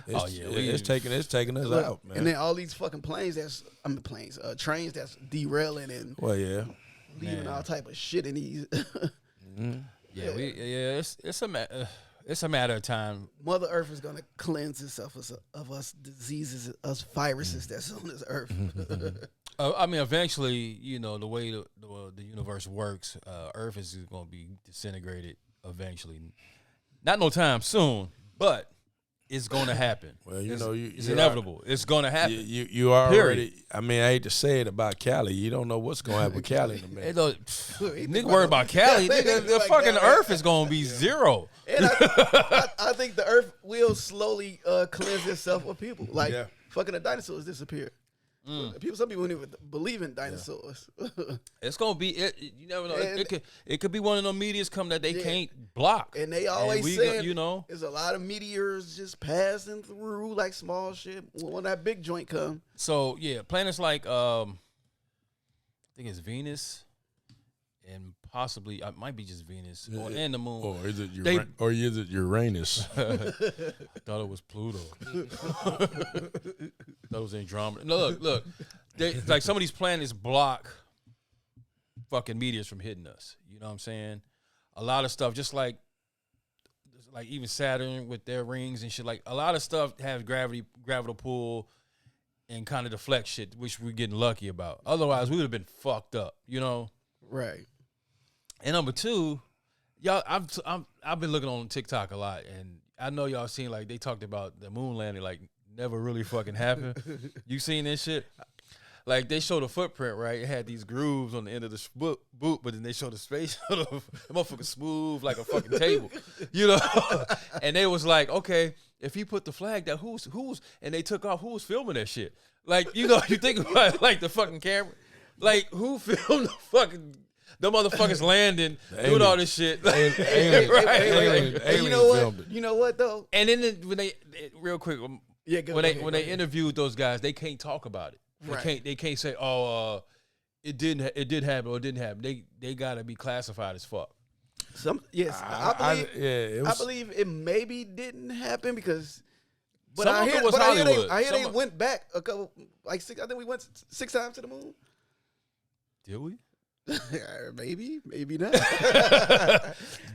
Yeah. It's taking us Look, out, man. and then all these fucking trains that's derailing and Well, yeah. leaving all type of shit in these. It's a matter of time. Mother Earth is gonna cleanse itself of us diseases, us viruses that's on this earth. I mean, eventually, the way the universe works, Earth is going to be disintegrated eventually. Not no time soon, but it's going to happen. Well, it's inevitable. It's going to happen. You already. I mean, I hate to say it about Cali. You don't know what's going to happen with Cali in a minute. Nigga worry about Cali. Nigga, the like fucking that. Earth is going to be zero. And I think the Earth will slowly cleanse itself of people. Like fucking the dinosaurs disappeared. Some people don't even believe in dinosaurs. It's gonna be it. You never know. It could be one of them meteors come that they can't block. And they always say, there's a lot of meteors just passing through like small shit when that big joint come. So yeah, planets like I think it's Venus, and possibly it might be just Venus and the Moon. Or is it Uranus? I thought it was Pluto. That was Andromeda. No, look. Like some of these planets block fucking meteors from hitting us. You know what I'm saying? A lot of stuff, just like even Saturn with their rings and shit. Like a lot of stuff has gravitational pull, and kind of deflect shit, which we're getting lucky about. Otherwise, we would have been fucked up. Right. And number two, y'all, I've been looking on TikTok a lot, and I know y'all seen like they talked about the moon landing like never really fucking happened. You seen this shit? Like they showed a footprint, right? It had these grooves on the end of the boot, but then they showed the space. The motherfucker smooth like a fucking table, And they was like, okay, if he put the flag down, who's, and they took off, who was filming that shit? Like, you think about it, like the fucking camera, like who filmed the fucking. The motherfuckers landing, doing all this shit. Aliens You know what though? And then when they real quick, when they interviewed those guys, they can't talk about it. They can't say, it did happen or it didn't happen. They gotta be classified as fuck. I believe it maybe didn't happen because. But Some of it was Hollywood. I hear they went back a couple, like six. I think we went 6 times to the moon. Did we? maybe not.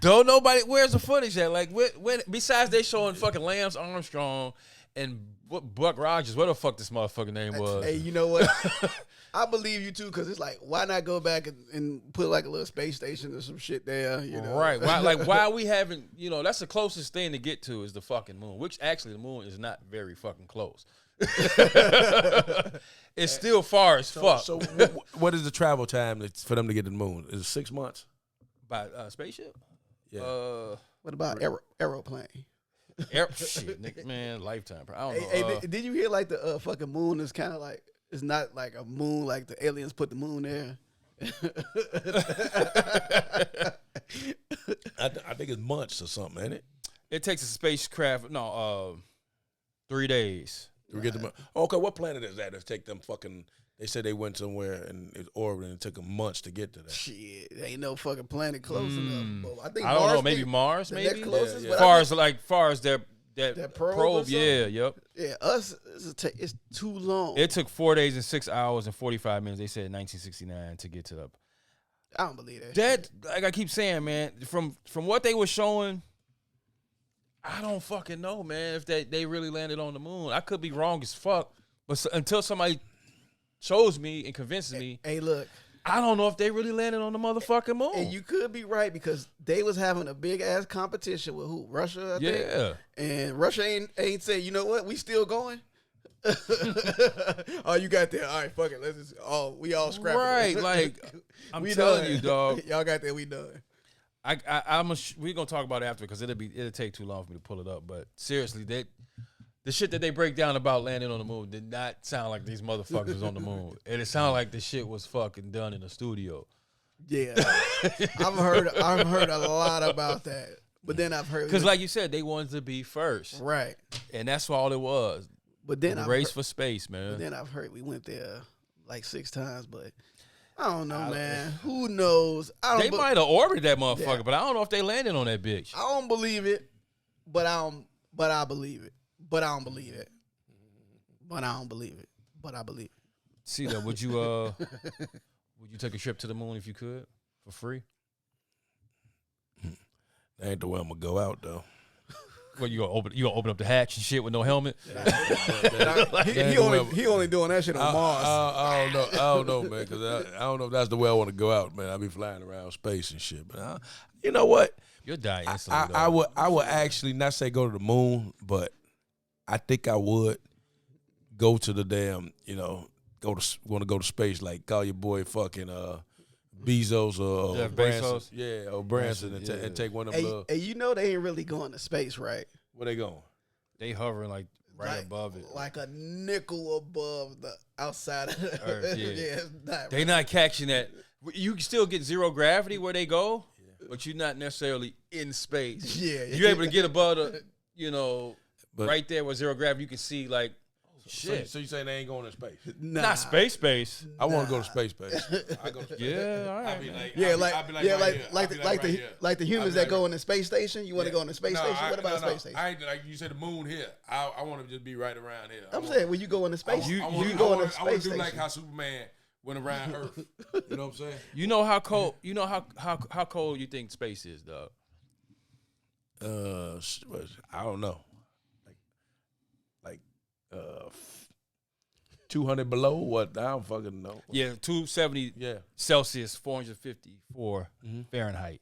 Don't nobody. Where's the footage at? Like, when besides they showing fucking Lance Armstrong and what Buck Rogers, what the fuck this motherfucking name was? Hey, you know what? I believe you too, because it's like, why not go back and put like a little space station or some shit there? Right? Why we haven't? That's the closest thing to get to is the fucking moon, which actually the moon is not very fucking close. It's still far as fuck. So what is the travel time for them to get to the moon? Is it 6 months? By spaceship? Yeah. What about aeroplane? Shit, nigga, man, lifetime. I don't know. Hey, did you hear like the fucking moon is kind of like, it's not like a moon like the aliens put the moon there? I think it's months or something, ain't it? It takes a spacecraft. 3 days. We get them. Okay, what planet is that? If take them fucking. They said they went somewhere and it's orbiting and it took them months to get to that. Shit, ain't no fucking planet close enough. Well, I don't know. Maybe Mars. Maybe closest. Yeah. Far as that probe. Yeah. Yep. Yeah. Us. It's too long. It took 4 days and 6 hours and 45 minutes. They said 1969 to get to the. I don't believe that. That like I keep saying, man. From what they were showing. I don't fucking know, man. If they really landed on the moon, I could be wrong as fuck. But until somebody shows me and convinces me, Hey, look. I don't know if they really landed on the motherfucking moon. And you could be right because they was having a big ass competition with who? Russia, I think. Yeah. And Russia ain't say, you know what? We still going. Oh, you got there. All right, fuck it. Let's just we all scrap Right, it. like I'm We telling done. you, dog. Y'all got there. We done. We're gonna talk about it after because it'll take too long for me to pull it up. But seriously, the shit that they break down about landing on the moon did not sound like these motherfuckers was on the moon. And it sounded like the shit was fucking done in a studio. Yeah, I've heard a lot about that. But then I've heard Because like you said, they wanted to be first, right. and that's all it was. But then The I've race heard, for space, man. But then I've heard we went there like 6 times, but I don't know, man. Who knows? They might have orbited that motherfucker, Yeah. but I don't know if they landed on that bitch. I don't believe it, but I believe it. But I don't believe it. But I don't believe it. But I believe it. See though, would you take a trip to the moon if you could for free? That ain't the way I'm gonna go out though. Well, you gonna open up the hatch and shit with no helmet? He only doing that shit on Mars. I don't know, man, because I don't know if that's the way I want to go out, man. I be flying around space and shit, but you know what? You'll die instantly. I would actually not say go to the moon, but I think I would go to the damn, want to go to space, like call your boy fucking Bezos or Jeff Branson. Bezos? Yeah, or Branson and take one of them. Hey, you know they ain't really going to space, right? Where they going? They hovering like above it. Like a nickel above the outside of the Earth, yeah. it's not They not catching that. You can still get zero gravity where they go, but you're not necessarily in space. Yeah. You're able to get above the, But- right there with zero gravity. You can see like shit. So you saying they ain't going to space? Nah. Not space. I want to go to space. I go to space. Yeah, all right. Like the humans that go in the space station. You want to go in the space station? What about the space station? I ain't like you said the moon here. I want to just be right around here. I'm saying when you go in the space, You you I go in the want to space do station. like how Superman went around Earth. You know what I'm saying? You know how cold? You know how cold you think space is, dog? I don't know. Like 200 below? What? I don't fucking know. Yeah, 270 Yeah. Celsius, 454 Fahrenheit.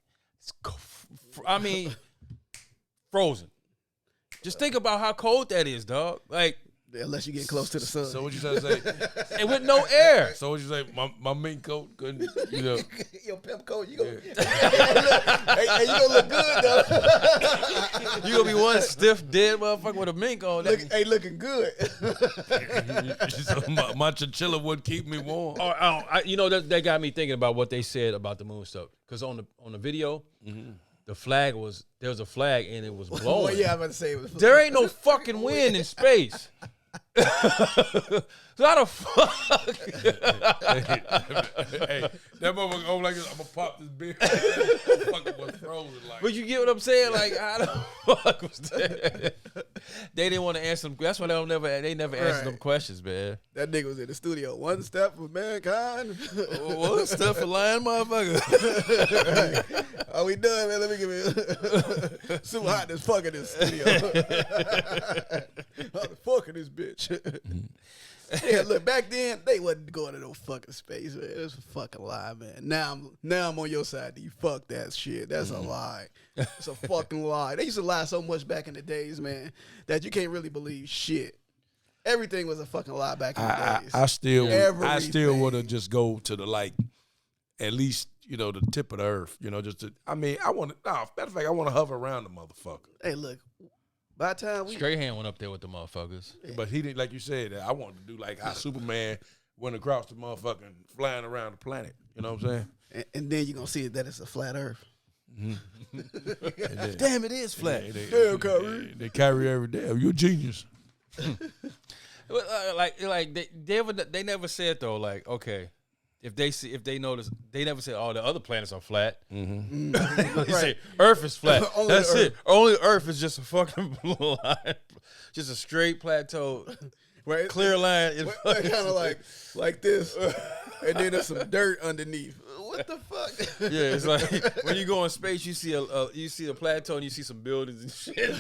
I mean, frozen. Just think about how cold that is, dog. Like, Unless you get close to the sun. So what you trying to say? and with no air. So what you say? My mink coat couldn't, Your pimp coat, you gonna, hey, you gonna look good though. You gonna be one stiff dead motherfucker with a mink on. Looking good. my chinchilla would keep me warm. That got me thinking about what they said about the moon stuff. Because on the video, the flag there was a flag and it was blowing. Oh yeah, I'm about to say it was. There ain't no fucking wind in space. So how the fuck? Hey, that motherfucker over like this, I'm gonna pop this beer. Fucking was frozen like. But you get what I'm saying? Like, how the fuck was that? They didn't want to answer them. That's why they never answered them questions, man. That nigga was in the studio. One step for mankind. What stuff for lying, motherfucker? Are we done, man? Let me give it. Super hot as fuck in this studio. How the fuck in this bitch? Yeah, look, back then they wasn't going to no fucking space, man. It's a fucking lie, man. Now I'm on your side. You fuck that shit. That's a lie. It's a fucking lie. They used to lie so much back in the days, man, that you can't really believe shit. Everything was a fucking lie back in the days. I still Everything. want to just go to the at least the tip of the earth. Matter of fact, I want to hover around the motherfucker. Hey, look. By the time we Strahan went up there with the motherfuckers. But he didn't, like you said, I wanted to do like how Superman went across the motherfucking flying around the planet. You know what I'm saying? and then you're gonna see that it's a flat earth. Damn, it is flat. Damn, Kyrie. They carry every day. You're a genius. They never said though. Like, okay, if they notice, they never said all the other planets are flat. They say Earth is flat. Only That's the it. Only Earth is just a fucking line, just a straight plateau. Right? clear line. Kind of like this, and then there's some dirt underneath. What the fuck? Yeah, it's like when you go in space, you see a plateau and you see some buildings and shit.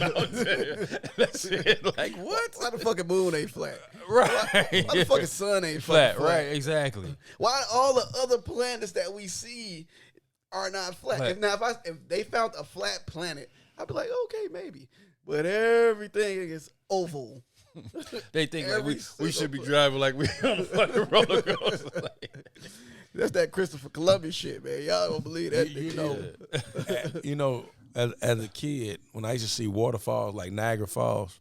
That's it. Like what? Why the fucking moon ain't flat? Right. Why the fucking sun ain't flat? fucking flat? Right. Exactly. Why all the other planets that we see are not flat? If they found a flat planet, I'd be like, okay, maybe. But everything is oval. They think like we should be driving like we on a fucking roller coaster. That's that Christopher Columbus shit, man. Y'all don't believe that. You know, as a kid, when I used to see waterfalls like Niagara Falls,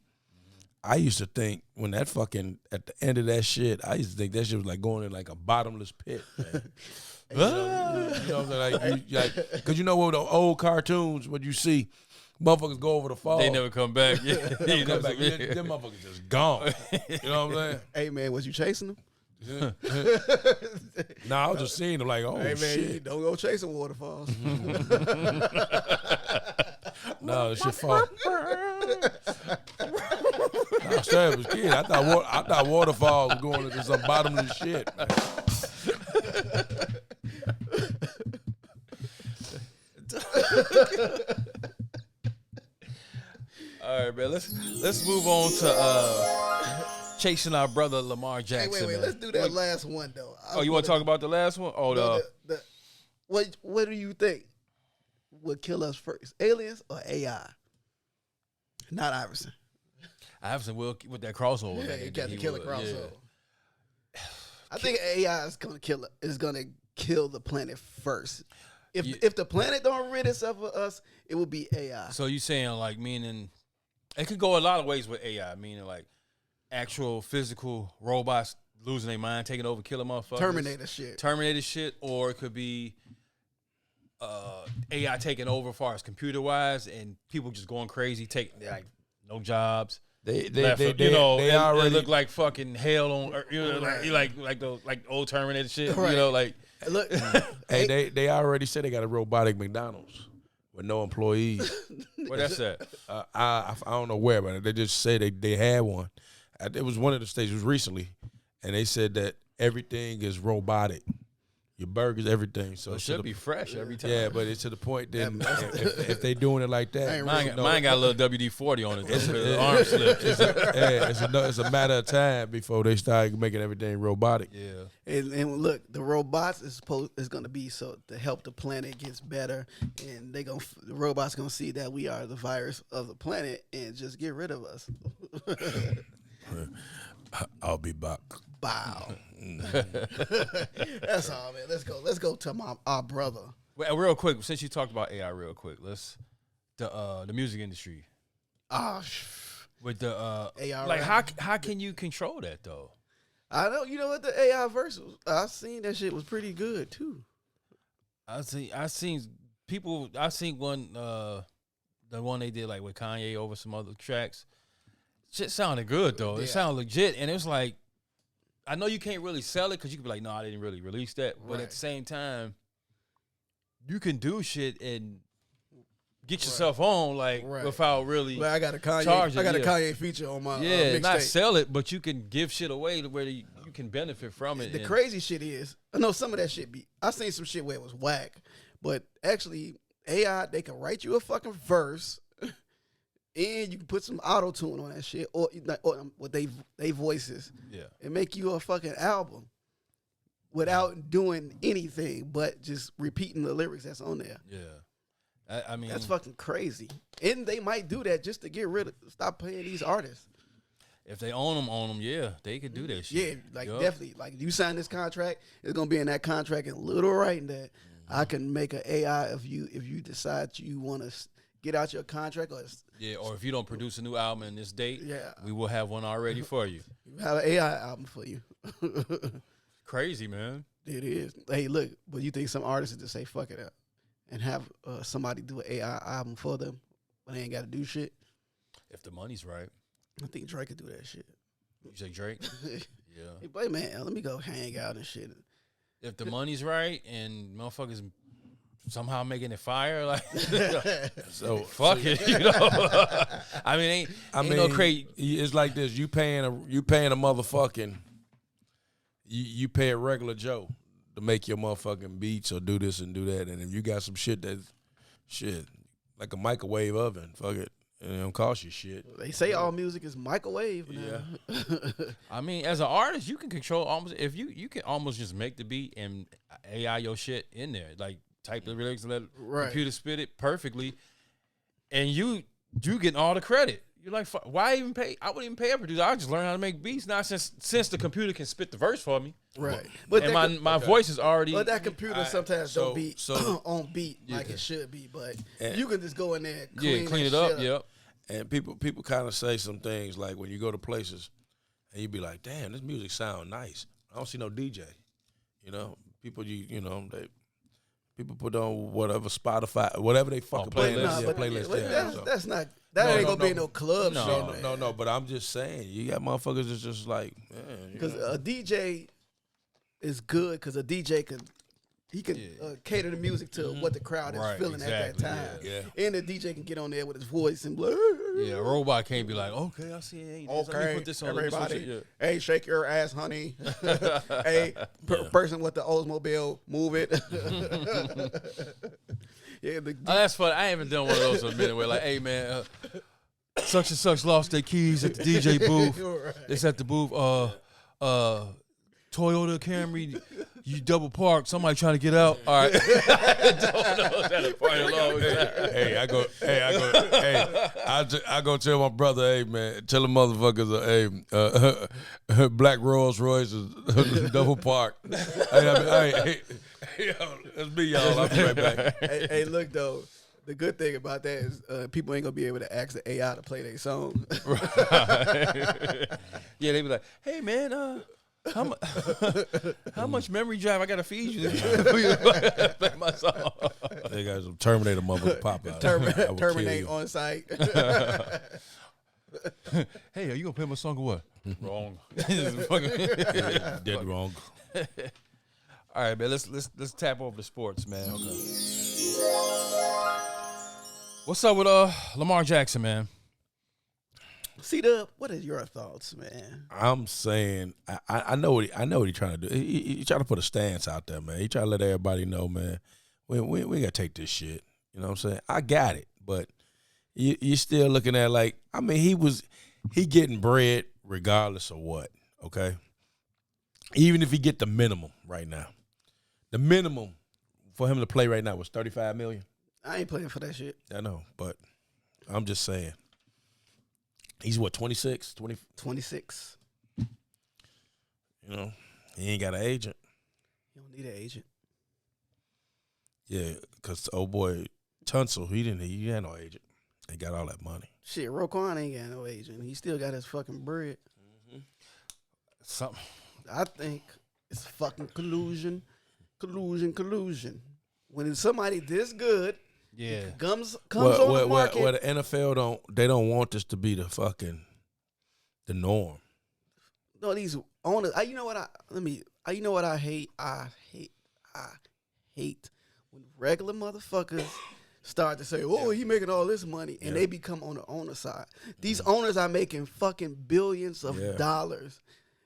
I used to think when that fucking at the end of that shit, I used to think that shit was like going in like a bottomless pit, man. You know what I'm saying? Because you know what the old cartoons, what you see, motherfuckers go over the fall. They never come back. Yeah, they come back. Them motherfuckers just gone. You know what I'm saying? Hey man, was you chasing them? Nah, I was just seeing them like, oh hey man, shit. don't go chasing waterfalls. No, shit fall. I said was a kid. I thought waterfalls was going into some bottomless shit. Man. All right, man. Let's move on to chasing our brother Lamar Jackson. Hey, wait, man. let's do that last one though. Oh, you want to talk about the last one? Oh, what do you think would kill us first, aliens or AI? Not Iverson. Iverson will with that crossover. Yeah, man, he got the killer crossover. Yeah. I think AI is gonna kill the planet first. If the planet don't rid itself of us, it will be AI. So you saying like meaning it could go a lot of ways with AI, meaning like actual physical robots losing their mind, taking over, killing motherfuckers, Terminator shit, or it could be AI taking over as far as computer wise, and people just going crazy, taking like no jobs. They already look like fucking hell on Earth, you know, like old Terminator shit, right. You know, like look. Hey, they already said they got a robotic McDonald's with no employees. Where that's at? I don't know where, but they just said they had one. It was one of the states. It was recently, and they said that everything is robotic. Your burgers, everything. So it should be fresh every time. Yeah, but it's to the point that if they doing it like that, mine got a little WD-40 on it. It's arm slip. It's a matter of time before they start making everything robotic. Yeah. And look, the robots is going to be so to help the planet gets better, and the robots gonna see that we are the virus of the planet and just get rid of us. I'll be back. Bow. That's all, man. Let's go to our brother. Well, real quick, since you talked about AI, real quick, the music industry. With the AI, like how can you control that though? I know. You know what, the AI verse was, I seen that shit was pretty good too. I seen one the one they did like with Kanye over some other tracks. Shit sounded good though. Yeah. It sounded legit, and it was like, I know you can't really sell it because you could be like, no, I didn't really release that. But Right. at the same time, you can do shit and get yourself on without really. Well, I got a Kanye. charging, I got a yeah. Kanye feature on my Not mixtape. sell it, but you can give shit away to where you can benefit from it. The crazy shit is, I know some of that shit I seen some shit where it was whack, but actually AI, they can write you a fucking verse. And you can put some auto tune on that shit, or what they voices, and make you a fucking album without doing anything but just repeating the lyrics that's on there. Yeah, I mean that's fucking crazy. And they might do that just to stop paying these artists. If they own them, yeah, they could do that shit. Yeah, definitely. Like you sign this contract, it's gonna be in that contract in little writing that I can make an AI if you decide you want to get out your contract or if you don't produce a new album in this date, Yeah. we will have one already for you. we have an AI album for you. Crazy, man. It is. Hey, look, but you think some artists just say fuck it up and have somebody do an AI album for them when they ain't got to do shit? If the money's right. I think Drake could do that shit. You say Drake? Yeah. Hey, boy, man, let me go hang out and shit. If the money's right and motherfuckers somehow making it fire. Like, So fuck it, you know. I mean, ain't no crazy. It's like this: you paying a motherfucking, you pay a regular Joe to make your motherfucking beats or do this and do that, and if you got some shit that's like a microwave oven, fuck it. It don't cost you shit. They say all music is microwave now. Yeah. I mean, as an artist, you can control almost. If you can almost just make the beat and AI your shit in there, like type the lyrics and let computer spit it perfectly, and you getting all the credit. You're like, why even pay? I wouldn't even pay a producer. I just learn how to make beats now since the computer can spit the verse for me. Right. But and my voice is already. But that computer sometimes don't be on beat like it should be. But you can just go in there and clean it up. Yep. And people kind of say some things like when you go to places and you be like, damn, this music sound nice. I don't see no DJ. You know, people people put on whatever Spotify, whatever they fucking playlist. That's not. That ain't gonna be no club shit. No. But I'm just saying, you got motherfuckers that's just like, because a DJ is good because a DJ can cater the music to what the crowd is feeling at that time. Yeah. And the DJ can get on there with his voice and blah. Yeah, a robot can't be like, okay, I see. Hey, let me put this on. Everybody. Hey, shake your ass, honey. Hey, person with the Oldsmobile, move it. Yeah, that's funny. I haven't done one of those in a minute where like, hey man, such and such lost their keys at the DJ booth. Right. It's at the booth. Toyota Camry, you double parked. Somebody trying to get out. All right. I go tell my brother, hey man, tell the motherfuckers, hey, Black Rolls Royce is double parked. Hey, that's me, y'all. I'll be right back. Hey, look though. The good thing about that is people ain't gonna be able to ask the AI to play their song. Yeah, they be like, hey man, how much memory drive I gotta feed you to play my song? They got some Terminator motherfucker pop out. Terminate on site. Hey, are you gonna play my song or what? Wrong. Dead wrong. All right, man. Let's tap over the sports, man. Okay. What's up with Lamar Jackson, man? C-Dub, what are your thoughts, man? I'm saying I know what he's trying to do. He trying to put a stance out there, man. He trying to let everybody know, man. We gotta take this shit. You know what I'm saying? I got it, but you're still looking at like, I mean, he getting bread regardless of what. Okay, even if he get the minimum right now, the minimum for him to play right now was $35 million. I ain't playing for that shit. I know, but I'm just saying. He's what, 26? 26. You know, he ain't got an agent. You don't need an agent. Yeah, because old boy Tunsil, he had no agent. He got all that money. Shit, Roquan ain't got no agent. He still got his fucking bread. Mm-hmm. Something. I think it's fucking collusion. When it's somebody this good, comes on the market. Well, the NFL don't want this to be the norm. No, these owners. You know what I hate. I hate when regular motherfuckers start to say, "Oh, he making all this money," and they become on the owner side. These owners are making fucking billions of dollars,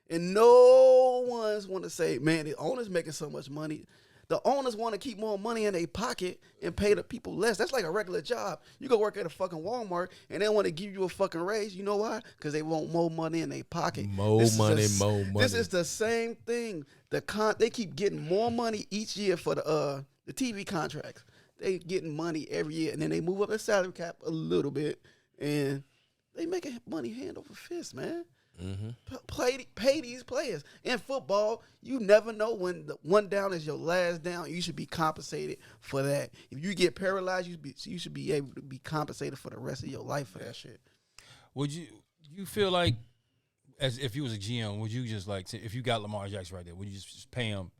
and no one's want to say, "Man, the owner's making so much money." The owners want to keep more money in their pocket and pay the people less. That's like a regular job. You go work at a fucking Walmart and they want to give you a fucking raise. You know why? Because they want more money in their pocket. More money. This is the same thing. They keep getting more money each year for the TV contracts. They getting money every year, and then they move up the salary cap a little bit, and they making money hand over fist, man. Mm-hmm. Pay these players. In football, you never know when the one down is your last down. You should be compensated for that. If you get paralyzed, you should be able to be compensated for the rest of your life for that shit. Would you feel like, as if you was a GM, would you just like, if you got Lamar Jackson right there, would you just pay him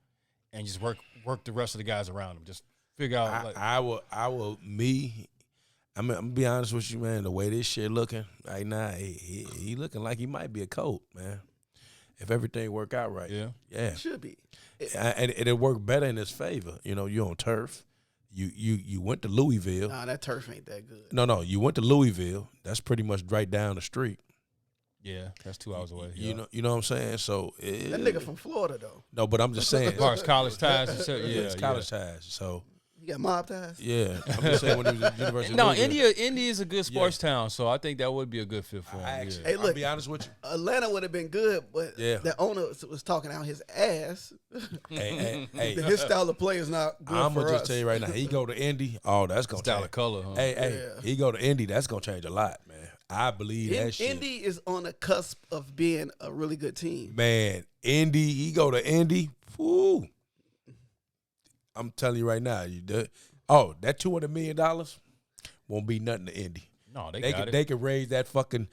and just work the rest of the guys around him? Just figure out. I will. I'm gonna be honest with you, man. The way this shit looking right now, he looking like he might be a coach, man. If everything work out right, yeah, It should be. And it'll work better in his favor. You know, you on turf, You went to Louisville. Nah, that turf ain't that good. No, you went to Louisville. That's pretty much right down the street. Yeah, that's 2 hours away. You know what I'm saying? So That nigga from Florida though. no, but I'm just saying. As far as college ties, and shit, Yeah, it's college ties. So You got mob ties. yeah, I'm just saying when he was at the University. No, of Louisville. India is a good sports town, so I think that would be a good fit for him. Actually, Hey, I'll look. be honest with you. Atlanta would have been good, but Yeah. the owner was talking out his ass. Hey, His style of play is not good I'm for gonna us. just tell you right now. He go to Indy. Oh, that's gonna Style change. of color, huh? Hey, Yeah. he go to Indy. That's gonna change a lot, man. I believe that shit. Indy is on the cusp of being a really good team. Man, Indy. He go to Indy. Woo. I'm telling you right now. That $200 million won't be nothing to Indy. No, they They got could it. they could raise that fucking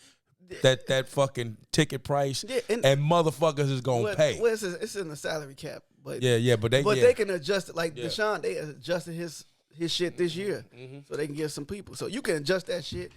that fucking ticket price, Yeah, and, and- motherfuckers is gonna pay. Well, it's in the salary cap, but Yeah, but they they can adjust it. Like Yeah. Deshaun, they adjusted his shit this year, so they can get some people. So you can adjust that shit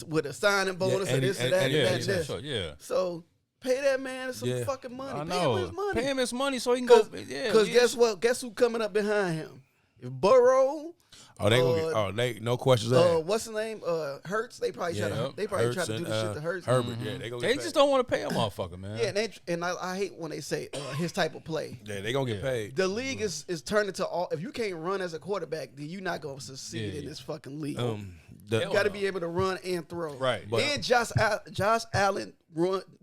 with a signing bonus and or this he- and that and- and yeah, that. yeah, this. sure, yeah. So pay that man some Yeah. fucking money. I Pay know. him his money. Pay him his money so he can go. Because Yeah, guess what? Guess who coming up behind him? If Burrow, they no questions asked. what's the name? Hurts. They probably try Yeah. to. They probably try Hurts to do and, the shit to Hurts. Herbert, yeah, they gonna They get just paid. don't want to pay a motherfucker, man. Yeah, and I hate when they say his type of play. Yeah, they gonna get paid. The league is turning to all. If you can't run as a quarterback, then you're not gonna succeed Yeah. in this fucking league. The- you got to be able to run and throw. Right. But- And Josh Allen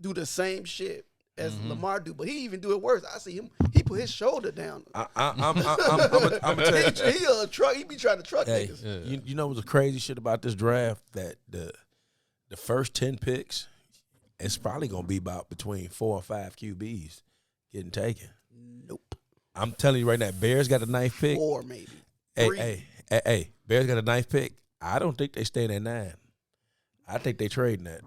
do the same shit as Lamar do, but he even do it worse. I see him. He put his shoulder down. I'm gonna tell you. He a truck. He be trying to truck Hey, niggas. you know what's the crazy shit about this draft? That the first 10 picks, it's probably gonna be about between 4 and 5 QBs getting taken. Nope. I'm telling you right now, Bears got a ninth pick. 4 maybe. Hey, 3. hey, Bears got a ninth pick. I don't think they staying at 9. I think they trading that.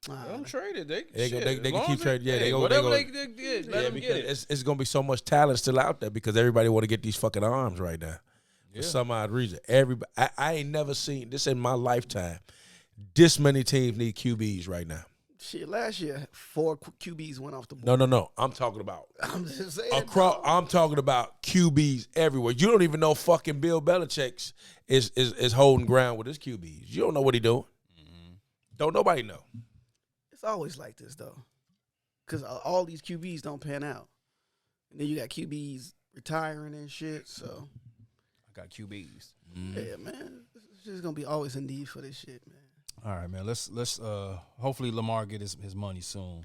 Let them trade it. They can keep trading. Yeah, they go. Whatever they they get, Yeah, let them because get it. it's gonna be so much talent still out there because everybody want to get these fucking arms right now. For some odd reason, everybody. I ain't never seen this in my lifetime. This many teams need QBs right now. Shit, last year 4 QBs went off the board. No. I'm talking about I'm just saying. across. I'm talking about QBs everywhere. You don't even know fucking Bill Belichick is holding ground with his QBs. You don't know what he doing. Don't nobody know. It's always like this though, because all these QBs don't pan out, and then you got QBs retiring and shit. So I got QBs. yeah, man, it's just gonna be always a need for this shit, man. All right, man. Let's hopefully Lamar get his money soon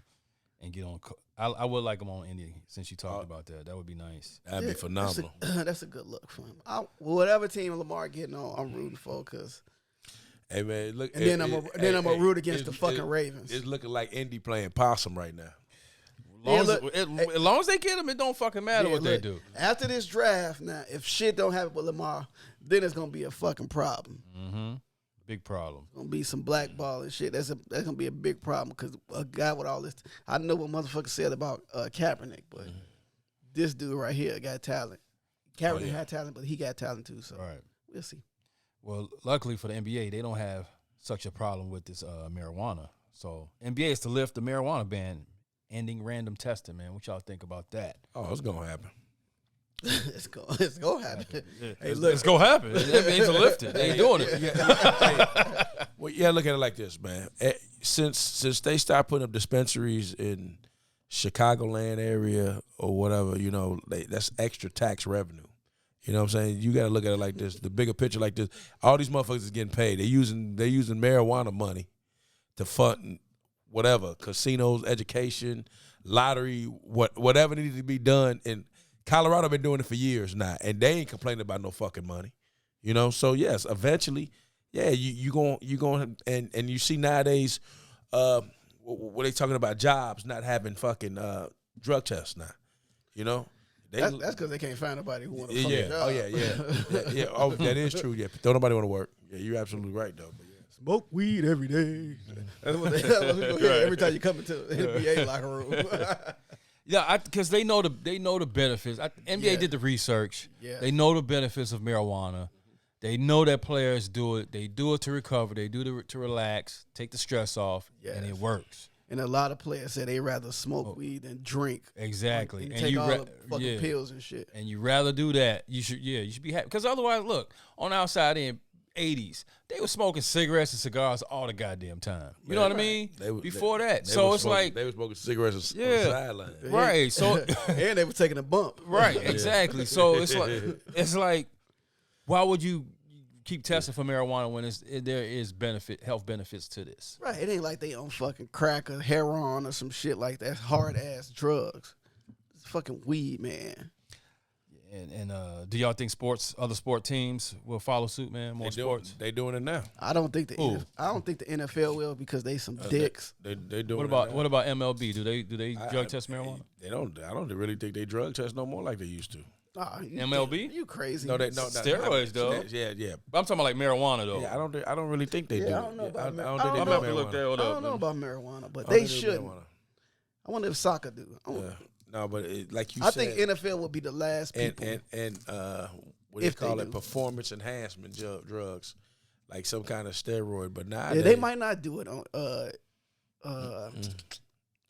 and get on. I would like him on India since you talked about that. That would be nice. That'd be phenomenal. That's a good look for him. Whatever team Lamar getting on, I'm rooting for because. Hey man, look. And then I'm gonna root against the fucking Ravens. It's looking like Indy playing possum right now. As long as they get him, it don't fucking matter Yeah, what they look, do. After this draft, now if shit don't happen with Lamar, then it's gonna be a fucking problem. Big problem. Gonna be some blackball and shit. That's gonna be a big problem because a guy with all this. I know what motherfuckers said about Kaepernick, but this dude right here got talent. Kaepernick had talent, but he got talent too. So Right. we'll see. Well, luckily for the NBA, they don't have such a problem with this marijuana. So NBA is to lift the marijuana ban, ending random testing. Man, what y'all think about that? Oh, it's gonna happen. it's gonna happen. Hey, look, it's gonna happen. That means to lift it. They ain't doing it. Well, yeah, look at it like this, man. Since they start putting up dispensaries in Chicagoland area or whatever, you know, that's extra tax revenue. You know what I'm saying? You got to look at it like this. The bigger picture like this. All these motherfuckers is getting paid. They're using marijuana money to fund whatever, casinos, education, lottery, whatever needs to be done. And Colorado been doing it for years now, and they ain't complaining about no fucking money. You know, so yes, eventually, yeah, you going and you see nowadays, what they talking about jobs not having fucking drug tests now. You know. That's because they can't find nobody who want to fucking job. Oh yeah. Oh, that is true. Yeah, don't nobody want to work. Yeah, you're absolutely right though. But yeah. Smoke weed every day. That's what they hear every time you come into the NBA locker room. Yeah, because they know the benefits. NBA did the research. Yeah. They know the benefits of marijuana. They know that players do it. They do it to recover. They do it to relax, take the stress off, and it works. And a lot of players say they rather smoke weed than drink. Exactly. And And take you all ra- the fucking pills and shit. And you rather do that. You should be happy. Because otherwise, look, on the outside in 80s, they were smoking cigarettes and cigars all the goddamn time. You know what I mean? Before that. So it's like. They were smoking cigarettes on the sideline. Right. So and they were taking a bump. Right, exactly. So it's like why would you keep testing for marijuana when there is health benefits to this? Right. It ain't like they on fucking crack or heroin or some shit like that. Hard ass drugs. It's fucking weed, man. And do y'all think other sport teams will follow suit, man? More sports? They doing it now. I don't think the NFL will because they some dicks. They doing what about MLB? Do they drug test marijuana? They don't. I don't really think they drug test no more like they used to. MLB? You crazy? No, steroids though. Yeah. But I'm talking about like marijuana though. Yeah, I don't really think they do. I don't know about marijuana. I'm about to look that up. I don't know about marijuana, but they should. I wonder if soccer do. No, but like you I said, think NFL would be the last people. And what do you call it? Performance enhancement drugs, like some kind of steroid. But now they might not do it on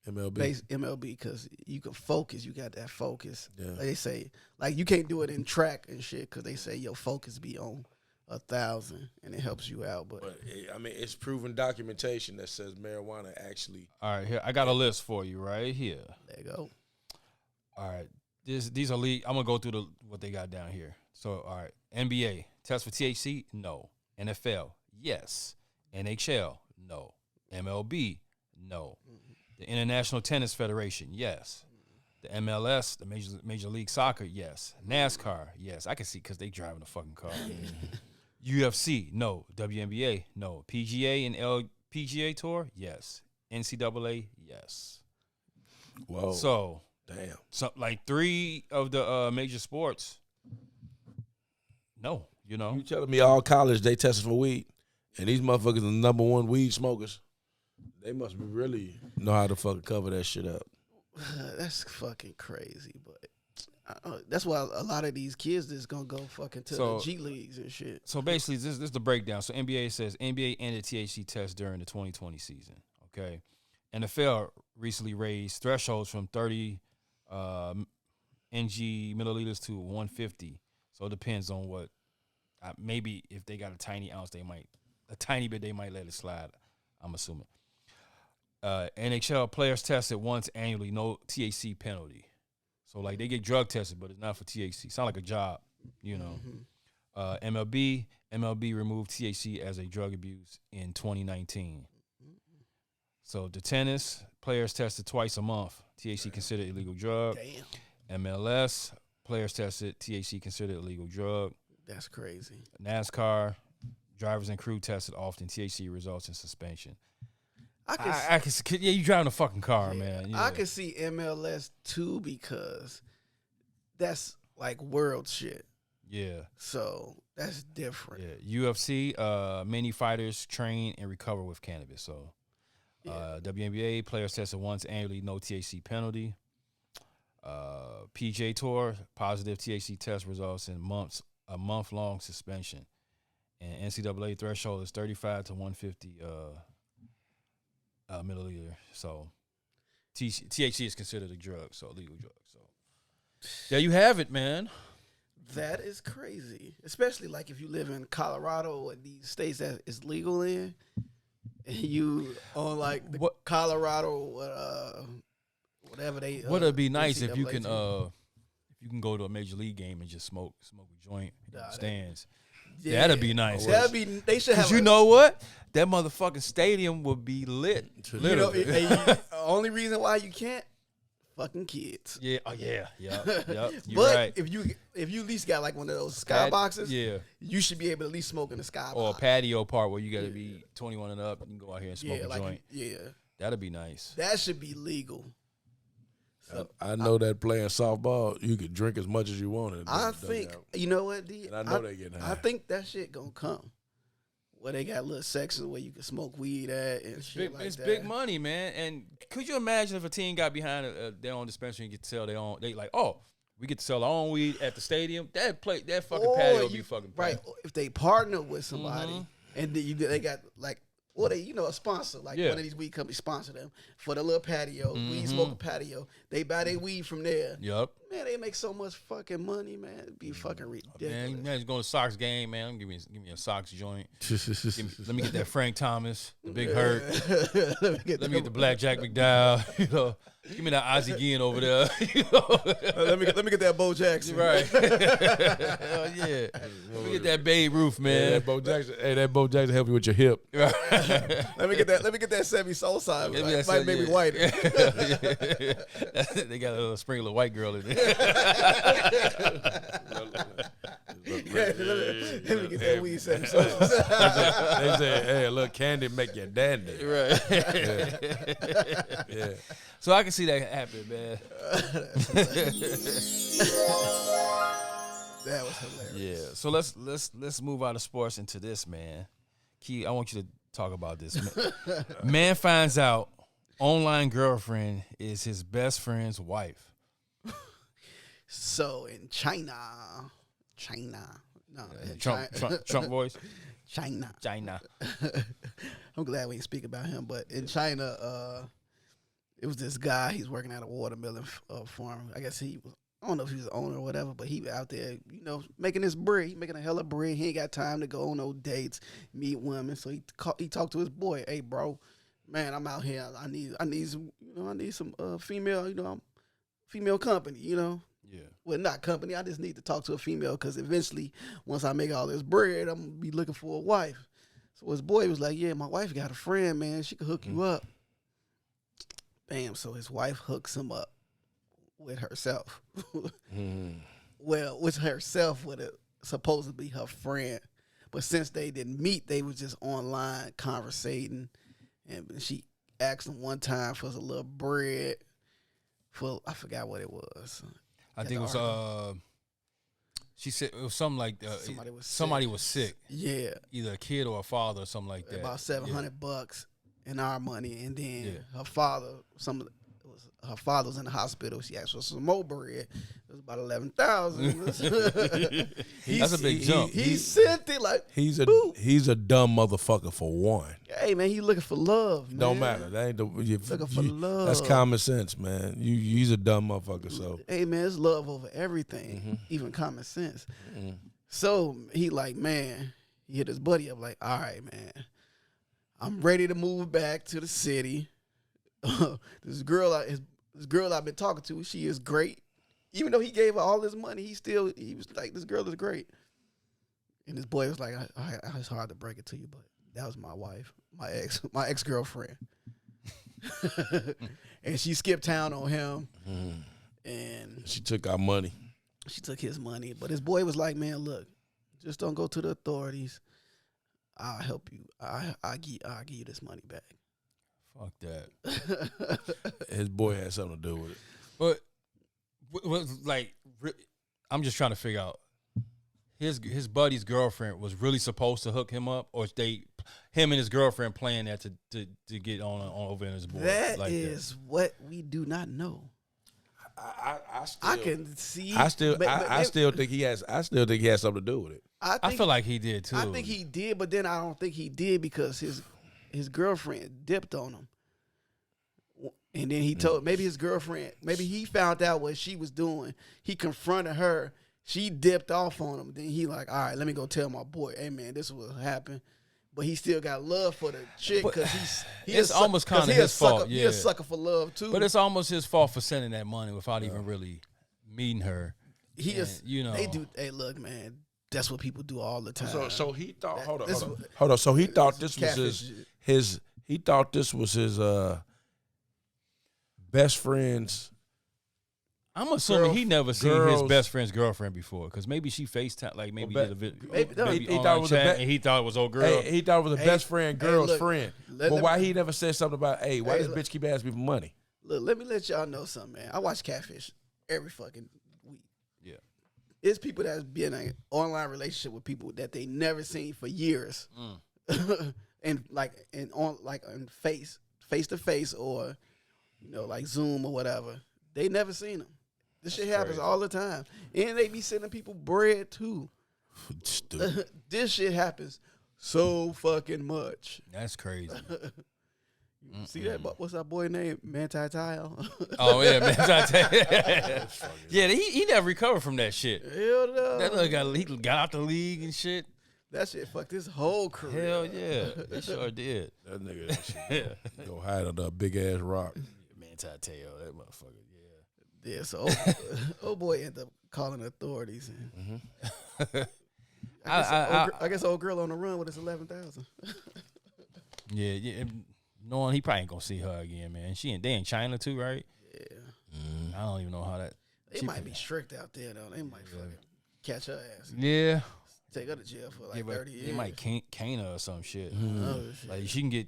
MLB because you can focus. You got that focus. Yeah. Like they say, like you can't do it in track and shit because they say your focus be on 1,000 and it helps you out. But I mean, it's proven documentation that says marijuana actually. All right, here I got a list for you right here. There you go. All right, these are league. I'm gonna go through what they got down here. So, all right, NBA test for THC, no. NFL, yes. NHL, no. MLB, no. The International Tennis Federation, yes. The MLS, the Major League Soccer, yes. NASCAR, yes. I can see because they driving a fucking car. UFC, no. WNBA, no. PGA and LPGA Tour, yes. NCAA, yes. Whoa. So. Damn. So, like 3 of the major sports, no, you know. You telling me all college they tested for weed, and these motherfuckers are the number one weed smokers? They must really know how to fucking cover that shit up. That's fucking crazy, but that's why a lot of these kids is gonna go fucking to the G leagues and shit. So basically, this is the breakdown. So NBA says NBA ended THC test during the 2020 season. Okay, NFL recently raised thresholds from 30 ng milliliters to 150. So it depends on what. Maybe if they got a tiny ounce, they might let it slide. I'm assuming. NHL players tested once annually, no THC penalty. So like they get drug tested, but it's not for THC. Sound like a job, you know. MLB removed THC as a drug abuse in 2019. So the tennis players tested twice a month. THC considered illegal drug. Damn. MLS players tested THC considered illegal drug. That's crazy. NASCAR drivers and crew tested often. THC results in suspension. I can you driving a fucking car, man. Yeah. I can see MLS too because that's like world shit. Yeah. So that's different. Yeah. UFC, many fighters train and recover with cannabis. So WNBA players tested once annually, no THC penalty. PGA Tour, positive THC test results in a month-long suspension. And NCAA threshold is 35 to 150 milliliter. So THC is considered a drug, so legal drug. So there you have it, man. That is crazy, especially like if you live in Colorado or these states that is legal in, and you on like the Colorado, whatever they. Would it be nice if you can go to a major league game and just smoke a joint in the stands? Yeah, that'd be nice. They should have. You know what? That motherfucking stadium would be lit. You know, the only reason why you can't, fucking kids. Yeah. Oh yeah. Yep. You're but right. if you at least got like one of those skyboxes, yeah, you should be able to at least smoke in the skybox. Or a patio part where you got to be 21 and up. And you can go out here and smoke a joint. Yeah, that'd be nice. That should be legal. So, I know that playing softball, you could drink as much as you wanted. I think you know what, D. And I know they getting high. I think that shit gonna come. Where they got little sections where you can smoke weed at and shit like that. It's big money, man. And could you imagine if a team got behind their own dispensary and get to sell their own? They like, we get to sell our own weed at the stadium. That fucking patio would be fucking right. packed. If they partner with somebody and they got like or they, a sponsor, like one of these weed companies sponsor them for the little patio, weed smoker patio. They buy their weed from there. Yep. Man, they make so much fucking money, man. It'd be fucking ridiculous. Man, just going to Sox game, man. Give me a Sox joint. Let me get that Frank Thomas, the Big Hurt. Let me get the Black Jack McDowell. Give me that Ozzie Guillen over there. Let me get that Bo Jackson. Right. Hell yeah. Let me get that Babe Ruth, man. Yeah, that Bo Jackson. Hey, that Bo Jackson help you with your hip. Right. Let me get that Sammy Sosa. Like Baby White. They got a little sprinkler white girl in there. Let me get that weed Sammy Sosa. They say, hey, look, candy make you dandy. Right. Yeah. So I can see that happen, man. That was hilarious. Yeah. So let's move out of sports into this, man. Key, I want you to talk about this. Man finds out online girlfriend is his best friend's wife. So in China, no, Trump voice. China. I'm glad we didn't speak about him, but in China, it was this guy. He's working at a watermelon farm. I guess I don't know if he was the owner or whatever, but he out there, making his bread. He making a hella bread. He ain't got time to go on no dates, meet women. So he talked to his boy. Hey, bro, man, I'm out here. I need some female, female company. Yeah. Well, not company. I just need to talk to a female because eventually, once I make all this bread, I'm gonna be looking for a wife. So his boy was like, "Yeah, my wife got a friend, man. She could hook you up." Bam. So his wife hooks him up with herself. Well, with herself, with supposedly her friend. But since they didn't meet, they was just online conversating. And she asked him one time for a little bread. I forgot what it was. I think it was she said it was something like somebody was sick. Yeah. Either a kid or a father or something like that. About $700 in our money. And then her father, her father was in the hospital. She asked for some more bread. It was about $11,000. That's a big jump. He sent it like he's a dumb motherfucker for one. Hey man, he looking for love. Man. Don't matter. That ain't looking for love. That's common sense, man. He's a dumb motherfucker. So hey man, it's love over everything, even common sense. So he like, man, he hit his buddy up like, all right, man, I'm ready to move back to the city. This girl I've been talking to, she is great. Even though he gave her all this money, he was like, this girl is great. And this boy was like, it's hard to break it to you, but that was my wife, my ex-girlfriend. And she skipped town on him. And she took our money. She took his money. But his boy was like, man, look, just don't go to the authorities. I'll help you. I'll give you this money back. Fuck that. His boy had something to do with it. But like, I'm just trying to figure out his buddy's girlfriend was really supposed to hook him up, or him and his girlfriend playing that to get on over in his boy. That like is what we do not know. I can see. I still think he has. I still think he has something to do with it. I feel like he did too. I think he did, but then I don't think he did because his girlfriend dipped on him. And then he told, maybe his girlfriend, maybe he found out what she was doing. He confronted her. She dipped off on him. Then he like, all right, let me go tell my boy, hey, man, this is what happened. But he still got love for the chick because it's almost kind of his fault. He's a sucker for love, too. But it's almost his fault for sending that money without even really meeting her. They do, hey, look, man, that's what people do all the time. So he thought, hold on. So he thought this was he thought this was his best friend's. I'm assuming he never seen his best friend's girlfriend before, because maybe she FaceTime, like maybe did a video. Maybe he thought it was and he thought it was old girl. He thought it was a best friend, girl's friend. But why he never said something about, hey, why this bitch keep asking me for money? Look, let me let y'all know something, man. I watch Catfish every fucking week. Yeah. It's people that's been in an online relationship with people that they never seen for years. And face to face, or like Zoom or whatever. They never seen them. This shit happens all the time. And they be sending people bread too. Stupid. This shit happens so fucking much. That's crazy. See that? What's that boy name? Manti Tile. Oh yeah, man. Yeah, he never recovered from that shit. Hell no. That nigga he got out the league and shit. That shit fucked his whole career. Hell yeah, it sure did. That nigga go hide under a big ass rock. Man, Tail, that motherfucker. Yeah, so old boy ended up calling authorities. And I guess old girl on the run with his 11,000. Yeah. Knowing he probably ain't gonna see her again, man. They in China too, right? Yeah. I don't even know how that. They might be strict out there though. They might fucking catch her ass. Yeah. Take her to jail for like 30 years. They might cane her or some shit. Oh, shit. Like she can get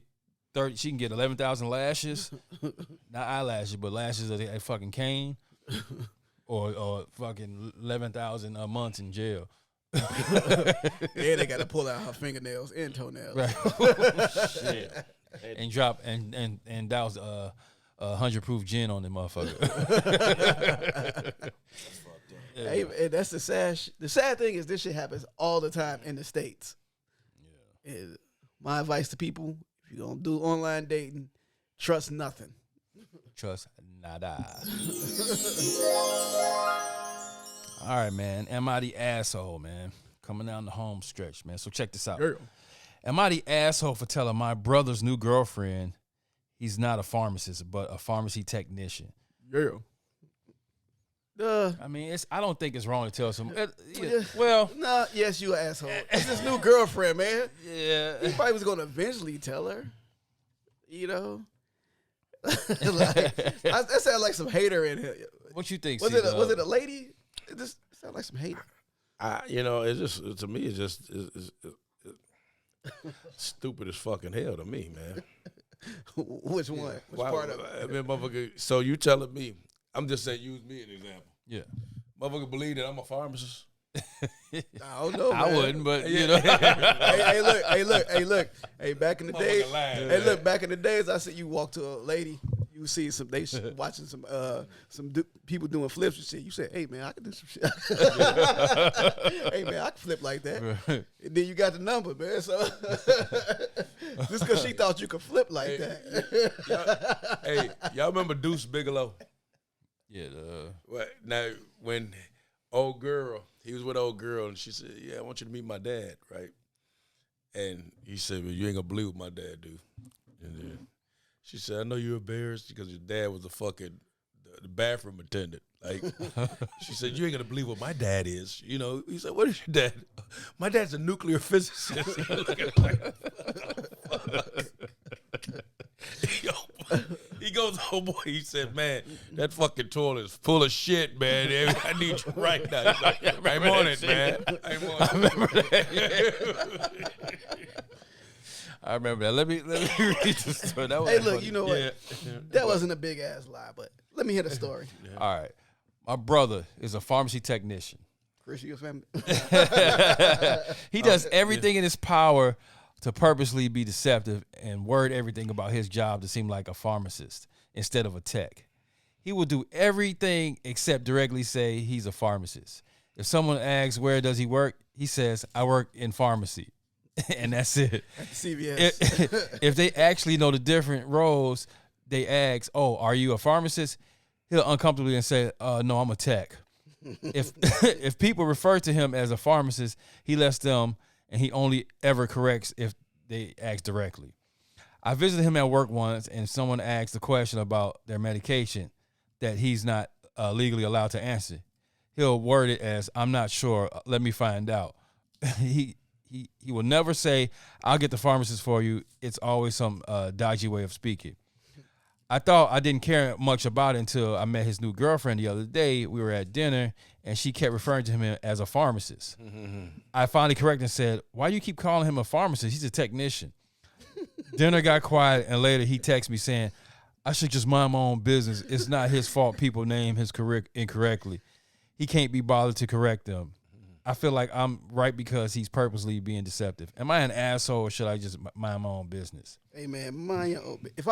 30. She can get 11,000 lashes, not eyelashes, but lashes of a fucking cane, or fucking 11,000 a month in jail. Yeah, they got to pull out her fingernails and toenails. Right. Shit. And drop and douse 100 proof gin on them motherfucker. Hey, and that's the sad. The sad thing is this shit happens all the time in the States. Yeah. And my advice to people: if you're gonna do online dating, trust nothing. Trust nada. All right, man. Am I the asshole, man? Coming down the home stretch, man. So check this out. Girl. Am I the asshole for telling my brother's new girlfriend he's not a pharmacist, but a pharmacy technician? Yeah. I mean, I don't think it's wrong to tell some. Well, nah, yes, you an asshole. It's his new girlfriend, man. Yeah. He probably was gonna eventually tell her. You know, that sounded like some hater in here. What you think? Was it a lady? It just sounded like some hater. It's just to me, it's just stupid as fucking hell to me, man. Which one? Which part of it? I mean, motherfucker. So you telling me? I'm just saying, use me as an example. Yeah. Motherfucker believe that I'm a pharmacist. I don't know, man. I wouldn't, but you know. hey, look. Hey, back in the days. Lying, Hey, look, back in the days, I said you walk to a lady, you see watching some people doing flips and shit. You say, hey man, I can do some shit. Hey man, I can flip like that. And then you got the number, man. So just because she thought you could flip like that. Y'all remember Deuce Bigelow? Yeah. Now when old girl, he was with old girl, and she said, "Yeah, I want you to meet my dad, right?" And he said, "Well, you ain't gonna believe what my dad do." And then she said, "I know you're embarrassed because your dad was the bathroom attendant." Like she said, "You ain't gonna believe what my dad is." You know, he said, "What is your dad?" "My dad's a nuclear physicist." He goes, "Oh boy," he said, "Man, that fucking toilet is full of shit, man. I need you right now." He's like, "I'm on it, man. I'm on it." I remember that. I remember that. Let me read the story. That was Hey, look, funny. you know what? That wasn't a big ass lie, but let me hear the story. All right. My brother is a pharmacy technician. Chris, you a family? He does everything in his power to purposely be deceptive and word everything about his job to seem like a pharmacist instead of a tech. He will do everything except directly say he's a pharmacist. If someone asks where does he work, he says, "I work in pharmacy." And that's it. At the CVS. If they actually know the different roles, they ask, "Oh, are you a pharmacist?" He'll uncomfortably and say, "No, I'm a tech." If people refer to him as a pharmacist, he lets them, and he only ever corrects if they ask directly. I visited him at work once, and someone asked a question about their medication that he's not legally allowed to answer. He'll word it as, "I'm not sure. Let me find out." He will never say, "I'll get the pharmacist for you." It's always some dodgy way of speaking. I thought I didn't care much about it until I met his new girlfriend the other day. We were at dinner, and she kept referring to him as a pharmacist. I finally corrected and said, "Why do you keep calling him a pharmacist? He's a technician." Dinner got quiet, and later he texted me saying, "I should just mind my own business. It's not his fault people name his career incorrectly. He can't be bothered to correct them. I feel like I'm right because he's purposely being deceptive. Am I an asshole, or should I just mind my own business?" Hey man, mind your own. If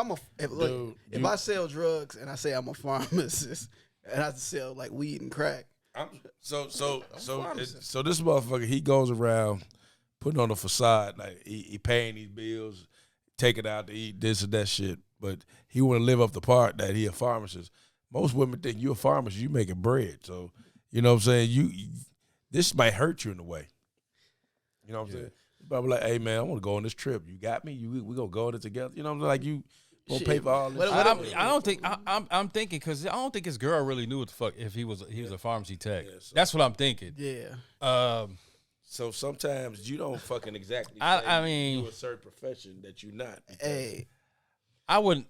I sell drugs and I say I'm a pharmacist and I sell like weed and crack, So this motherfucker, he goes around putting on a facade, like he paying these bills, taking out to eat this and that shit. But he want to live up the part that he a pharmacist. Most women think you a pharmacist, you making bread. So, you know what I'm saying? This might hurt you in a way. You know what I'm saying? You probably like, hey, man, I want to go on this trip. You got me? We going to go on it together? You know what I'm saying? Like, you going to pay for all this shit. I don't think I'm thinking because I don't think his girl really knew what the fuck if he was a pharmacy tech. Yeah, so. That's what I'm thinking. Yeah. So sometimes you don't fucking exactly I mean, you a certain profession that you're not. Hey. I wouldn't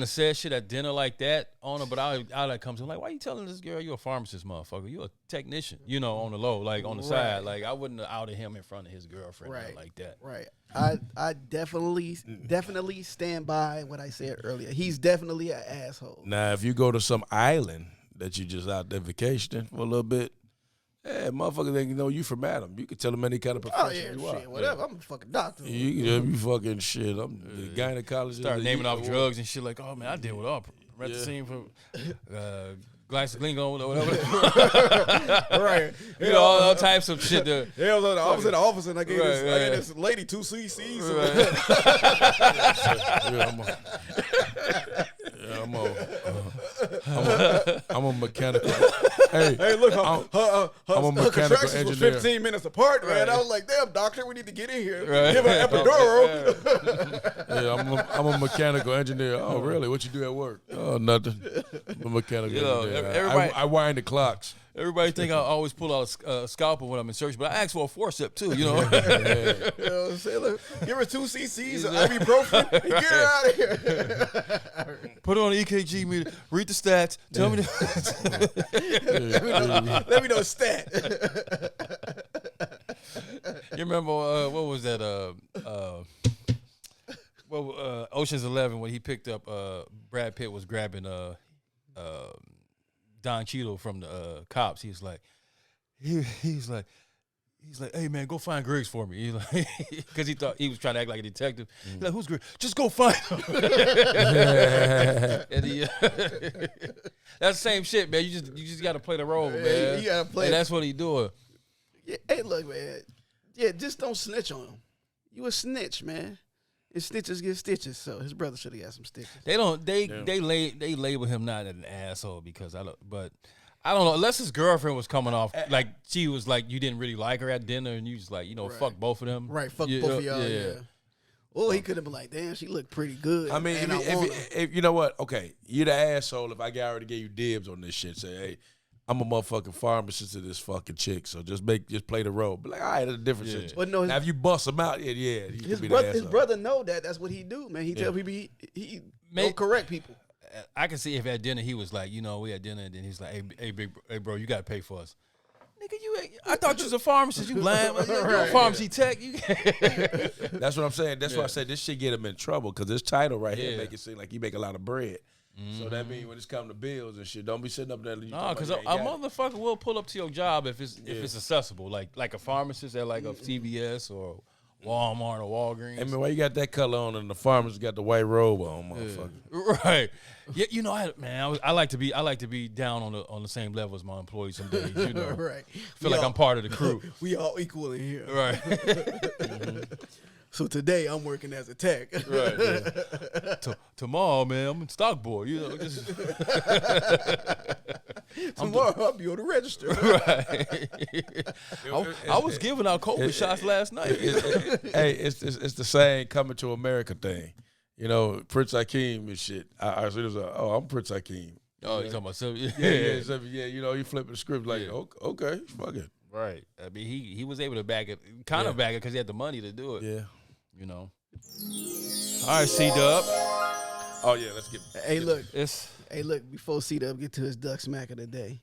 have said shit at dinner like that on her, but I like comes in like, why you telling this girl you a pharmacist, motherfucker? You a technician, you know, on the low, like on the side. Like I wouldn't have outed him in front of his girlfriend like that. Right. I definitely stand by what I said earlier. He's definitely an asshole. Now, if you go to some island that you just out there vacationing for a little bit, yeah, motherfucker, they know you from Adam. You can tell them any kind of profession you are. Whatever. Yeah. I'm a fucking doctor. You fucking shit. I'm the gynecologist. Start naming off drugs and shit like, oh man, I deal with all Promethazine for glycoglingo or whatever. Right. You know, all types of shit. I was in the office and I gave this lady 2 cc's. I'm a mechanical. Hey, look, I'm a mechanical engineer. Was 15 minutes apart, man. I was like, damn, doctor, we need to get in here. Right. Give her epidural. Yeah, I'm a mechanical engineer. Oh, really? What you do at work? Oh, nothing. I'm a mechanical engineer. I wind the clocks. Everybody think I always pull out a scalpel when I'm in surgery, but I ask for a forceps too, you know. You know what I'm saying? Look, give her 2 cc's of ibuprofen and get her out of here. Put her on the EKG meter, read the stats, tell me let me know the stat. You remember what was that? Ocean's 11 when he picked up Brad Pitt was grabbing Don Cheadle from the cops. He's like, he's like, hey man, go find Griggs for me. He's like, because he thought he was trying to act like a detective. He's like, who's Griggs? Just go find him. And he, that's the same shit, man. You just got to play the role, man. You gotta play. And that's what he doing. Yeah, hey, look, man. Yeah, just don't snitch on him. You a snitch, man. And snitches get stitches, so his brother should have got some stitches. They label him not an asshole because I don't know, unless his girlfriend was coming off like she was like you didn't really like her at dinner and you just like, you know, fuck both of them. Right, fuck both of y'all, yeah. Or he could have been like, damn, she looked pretty good. I mean, if you know what, okay, you're the asshole if I already gave you dibs on this shit. Say, hey, I'm a motherfucking pharmacist to this fucking chick, so just play the role. But like, all right, that's a different shit. But no, now if you bust him out, his brother know that. That's what he do, man. He tell people he don't correct people. I can see if at dinner he was like, you know, we had dinner and then he's like, hey bro, you gotta pay for us. Nigga, I thought you was a pharmacist. You lying? You're a pharmacy tech. That's what I'm saying. That's why I said this shit get him in trouble because this title right here make it seem like he make a lot of bread. So that means when it's come to bills and shit, don't be sitting up there. No, because a motherfucker will pull up to your job if it's accessible, like a pharmacist at like a CVS or Walmart or Walgreens. I mean, why you got that color on and the pharmacist got the white robe on, motherfucker? Right. Yeah, you know, I like to be down on the same level as my employees some days. You know, right? Feel like I'm part of the crew. We all equal in here, right? So today I'm working as a tech. Right. Yeah. Tomorrow, man, I'm a stock boy. You know, just tomorrow I'll be on the register. Right. I was giving out COVID shots last night. It's the same Coming to America thing. You know, Prince Hakeem and shit. I was like, oh, I'm Prince Hakeem. Oh, you talking about something? Yeah. You know, you flipping the script like, okay, fuck it. Right. I mean, he was able to back it because he had the money to do it. Yeah. You know. All right, C-Dub. Oh yeah, let's get. Hey, look. Before C-Dub get to his duck smack of the day,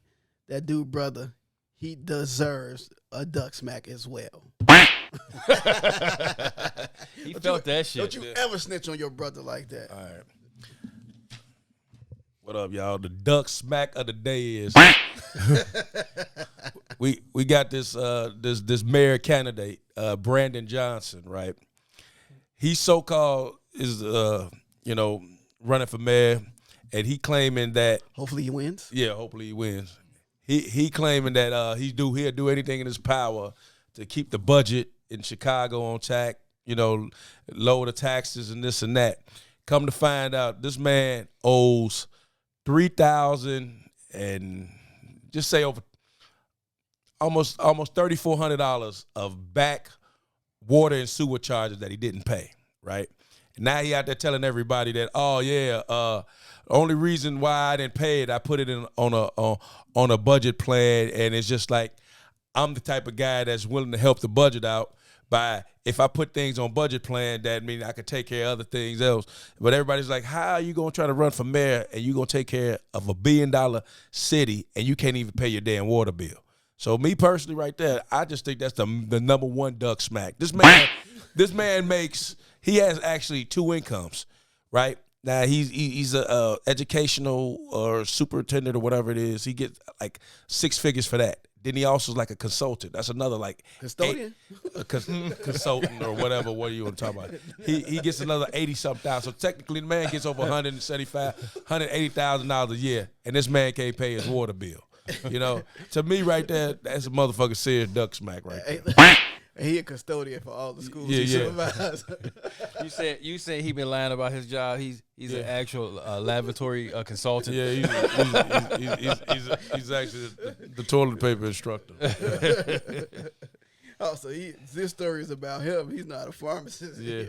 that dude brother, he deserves a duck smack as well. He felt that shit. Don't you ever snitch on your brother like that. All right. What up, y'all? The duck smack of the day is we got this mayor candidate, Brandon Johnson, right? He so-called is running for mayor, and he claiming that hopefully he wins. Yeah, hopefully he wins. He claiming that he'll do anything in his power to keep the budget in Chicago on tax, lower the taxes and this and that. Come to find out, this man owes $3,000 and just say over almost $3,400 of back water and sewer charges that he didn't pay, right? And now he out there telling everybody that, the only reason why I didn't pay it, I put it in on a budget plan, and it's just like I'm the type of guy that's willing to help the budget out by if I put things on budget plan, that means I could take care of other things else. But everybody's like, how are you going to try to run for mayor and you going to take care of $1 billion city and you can't even pay your damn water bill? So me personally right there, I just think that's the number one duck smack. This man he has actually two incomes, right? Now he's a educational or superintendent or whatever it is. He gets like 6 figures for that. Then he also is like a consultant. That's another like Custodian? Consultant or whatever. What do you want to talk about? He gets another 80-something thousand. So technically, the man gets over $180,000 a year, and this man can't pay his water bill. To me, right there, that's a motherfucking serious duck smack right there. He a custodian for all the schools Yeah, he yeah. supervised. You said he been lying about his job. He's an actual laboratory consultant. Yeah, he's actually the toilet paper instructor. Oh, so this story is about him. He's not a pharmacist. Yeah.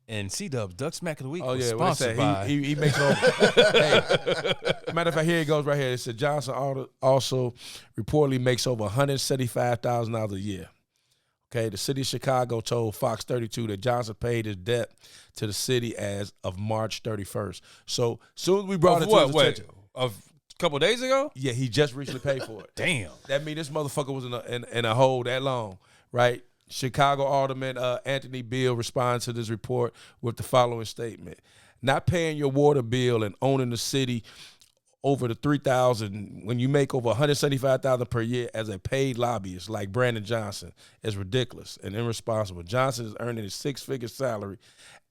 And C-Dub's Duck Smack of the Week Oh was yeah, what sponsored it say? by. He makes over. Hey, matter of fact, here it goes right here. It said Johnson also reportedly makes over $175,000 a year. Okay, the city of Chicago told Fox 32 that Johnson paid his debt to the city as of March 31st. So soon as we brought it to his attention, A couple days ago? yeah, he just recently paid for it. Damn. That means this motherfucker was in a hole that long, right? Chicago Alderman Anthony Beal responds to this report with the following statement: not paying your water bill and owning the city over the $3,000 when you make over $175,000 per year as a paid lobbyist like Brandon Johnson is ridiculous and irresponsible. Johnson is earning a 6-figure salary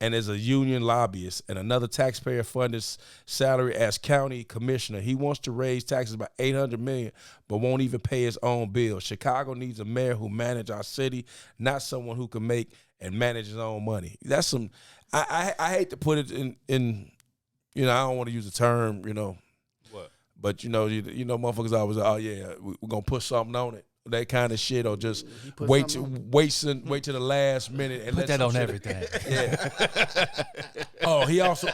and is a union lobbyist and another taxpayer-funded salary as county commissioner. He wants to raise taxes by $800 million, but won't even pay his own bills. Chicago needs a mayor who manages our city, not someone who can make and manage his own money. That's some. I hate to put it in. I don't want to use the term. What? But motherfuckers always like, oh yeah, we're gonna put something on it, that kind of shit, or just wait to the last minute and Put let that on shit. everything. Yeah. Oh, he also,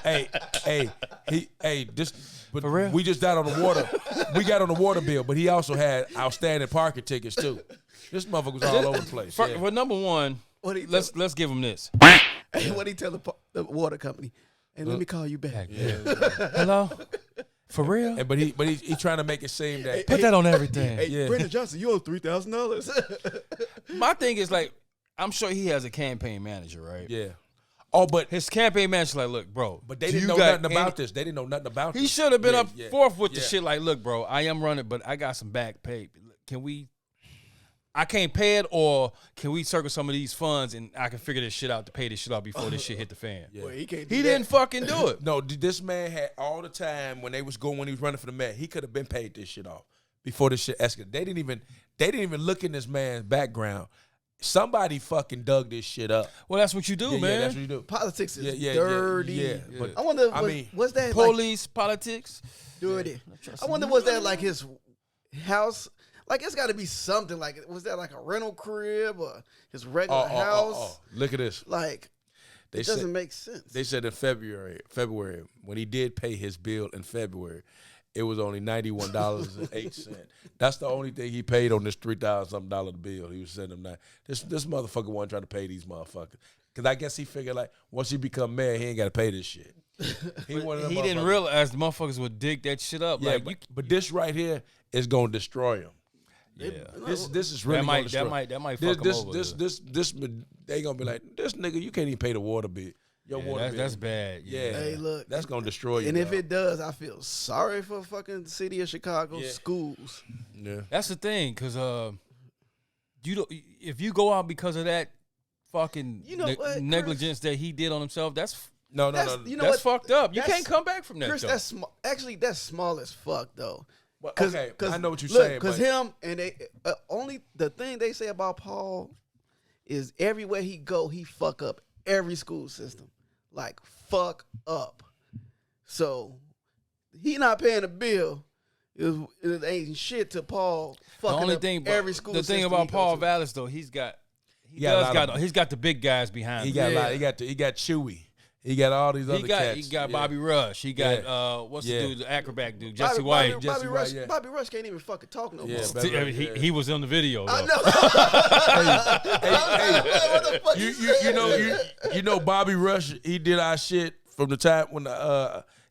this. But For real? we just got on the water. We got on the water bill, but he also had outstanding parking tickets too. This motherfucker was all over the place. For, Yeah. for number one, What let's give him this. What he tell the water company? And let me call you back. Hello? For real? But he trying to make it seem that Put that on everything. Hey, Yeah. Brandon Johnson, you owe $3,000. My thing is like, I'm sure he has a campaign manager, right? yeah. Oh, but His campaign manager's like, look, bro. they do didn't you know got nothing about any- this. They didn't know nothing about this. He should have been Yeah, up yeah, forth with the yeah. shit like, look, bro, I am running, but I got some back pay. I can't pay it, or can we circle some of these funds and I can figure this shit out to pay this shit out before this shit hit the fan? Yeah. Well, he can't do He that. didn't fucking do it. No, this man had all the time when he was running for the mayor. He could have been paid this shit off before this shit escalated. They didn't even look in this man's background. Somebody fucking dug this shit up. Well, that's what you do, Yeah, man. that's what you do. Politics is Yeah, dirty. yeah. But I wonder, what's that like, Police, politics. dirty? I wonder, was that like his house? Like, it's got to be something like, was that like a rental crib or his regular house? Look at this. Like, They it doesn't said, make sense. They said in February, when he did pay his bill in February, it was only $91.08. That's the only thing he paid on this $3,000-something bill. He was sending them that. This motherfucker wasn't trying to pay these motherfuckers. Because I guess he figured, like, once he become mayor, he ain't got to pay this shit. He Didn't realize the motherfuckers would dig that shit up. Yeah, like, but this right here is going to destroy him. yeah. This is really going to destroy him. That might fuck him over. This they going to be like, this nigga, you can't even pay the water bill. Your water bill. That's bad. Yeah. Hey, look. That's going to destroy you. And if dog. it does, I feel sorry for fucking city of Chicago Yeah. schools. Yeah. That's the thing, because you don't. If you go out because of that fucking You know what, Chris? negligence that he did on himself, that's No. You know that's what? fucked up. You That's- can't come back from that. Chris, though. that's actually that's small as fuck though. Well, Cause, okay, I know what you're look, saying. Because but him and they only the thing they say about Paul is everywhere he go, he fuck up every school system. Like, fuck up. So, he not paying a bill. It ain't shit to Paul fucking up every school system. The thing about Paul Vallis, though, he's got the big guys behind him. He got a lot. He got Chewy. He got all these other cats. He got Bobby Rush. He got what's the dude, the acrobat dude, Jesse White. Bobby Rush can't even fucking talk no more. He was in the video. Though. I know. What the fuck you know Bobby Rush. He did our shit from the time when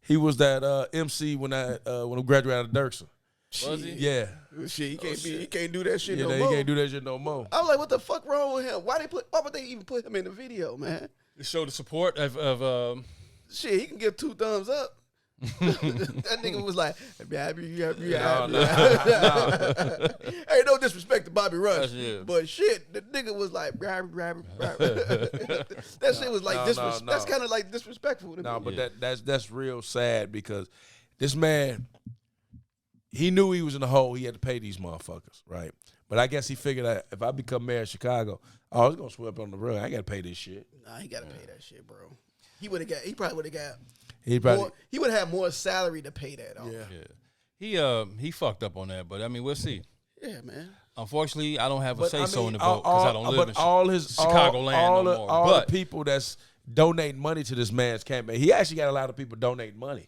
he was that MC when we graduated out of Dirksen. Was he? Yeah. Shit, he can't do that shit no more. He can't do that shit no more. I was like, what the fuck wrong with him? Why would they even put him in the video, man? To show the support of shit, he can give 2 thumbs up. That nigga was like, Hey, no disrespect to Bobby Rush, but shit, the nigga was like, that shit was like disrespect. That's kind of like disrespectful to me. No, but that's real sad because this man, he knew he was in the hole. He had to pay these motherfuckers, right? But I guess he figured that if I become mayor of Chicago, I was gonna sweep on the rug. I gotta pay this shit. Nah, he gotta pay that shit, bro. He probably would have got. He would have more salary to pay that off. Yeah. He fucked up on that, but I mean, we'll see. Yeah, man. Unfortunately, I don't have a say-so in the vote because I don't live in Chicagoland no more. All the people that's donating money to this man's campaign, he actually got a lot of people donating money.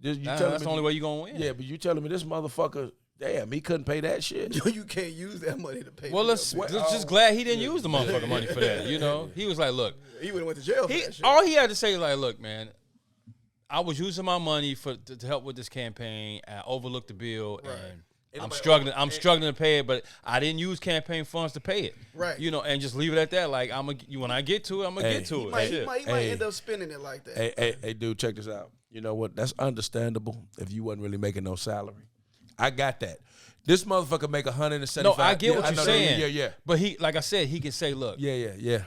That's the only way you're going to win. Yeah, but you telling me this motherfucker, damn, he couldn't pay that shit? You can't use that money to pay. Well, let's just glad he didn't use the motherfucking money for that. You know, he was like, look. He would have went to jail for that shit. All he had to say was like, look, man, I was using my money to help with this campaign. I overlooked the bill, and I'm struggling to pay it, but I didn't use campaign funds to pay it. Right. You know, and just leave it at that. Like, when I get to it, I'm going to get to it. He might end up spending it like that. Hey, dude, check this out. You know what? That's understandable if you wasn't really making no salary. I got that. This motherfucker make $175. No, I get what you're saying. Yeah. But he, like I said, he can say, look. Yeah.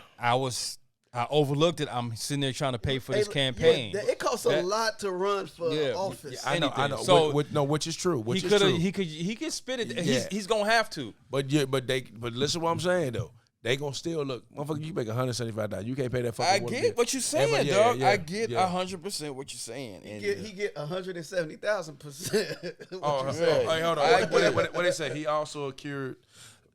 I overlooked it. I'm sitting there trying to pay for this campaign. It costs a lot to run for office. I know. So which is true. He could spit it. Yeah. He's gonna have to. But listen to what I'm saying though. They gonna still look, motherfucker. You make $175. You can't pay that fucking. I get what you're saying, dog. I get 100% what you're saying. He get 170,000%. Oh, hey, hold on. What they say? He also accrued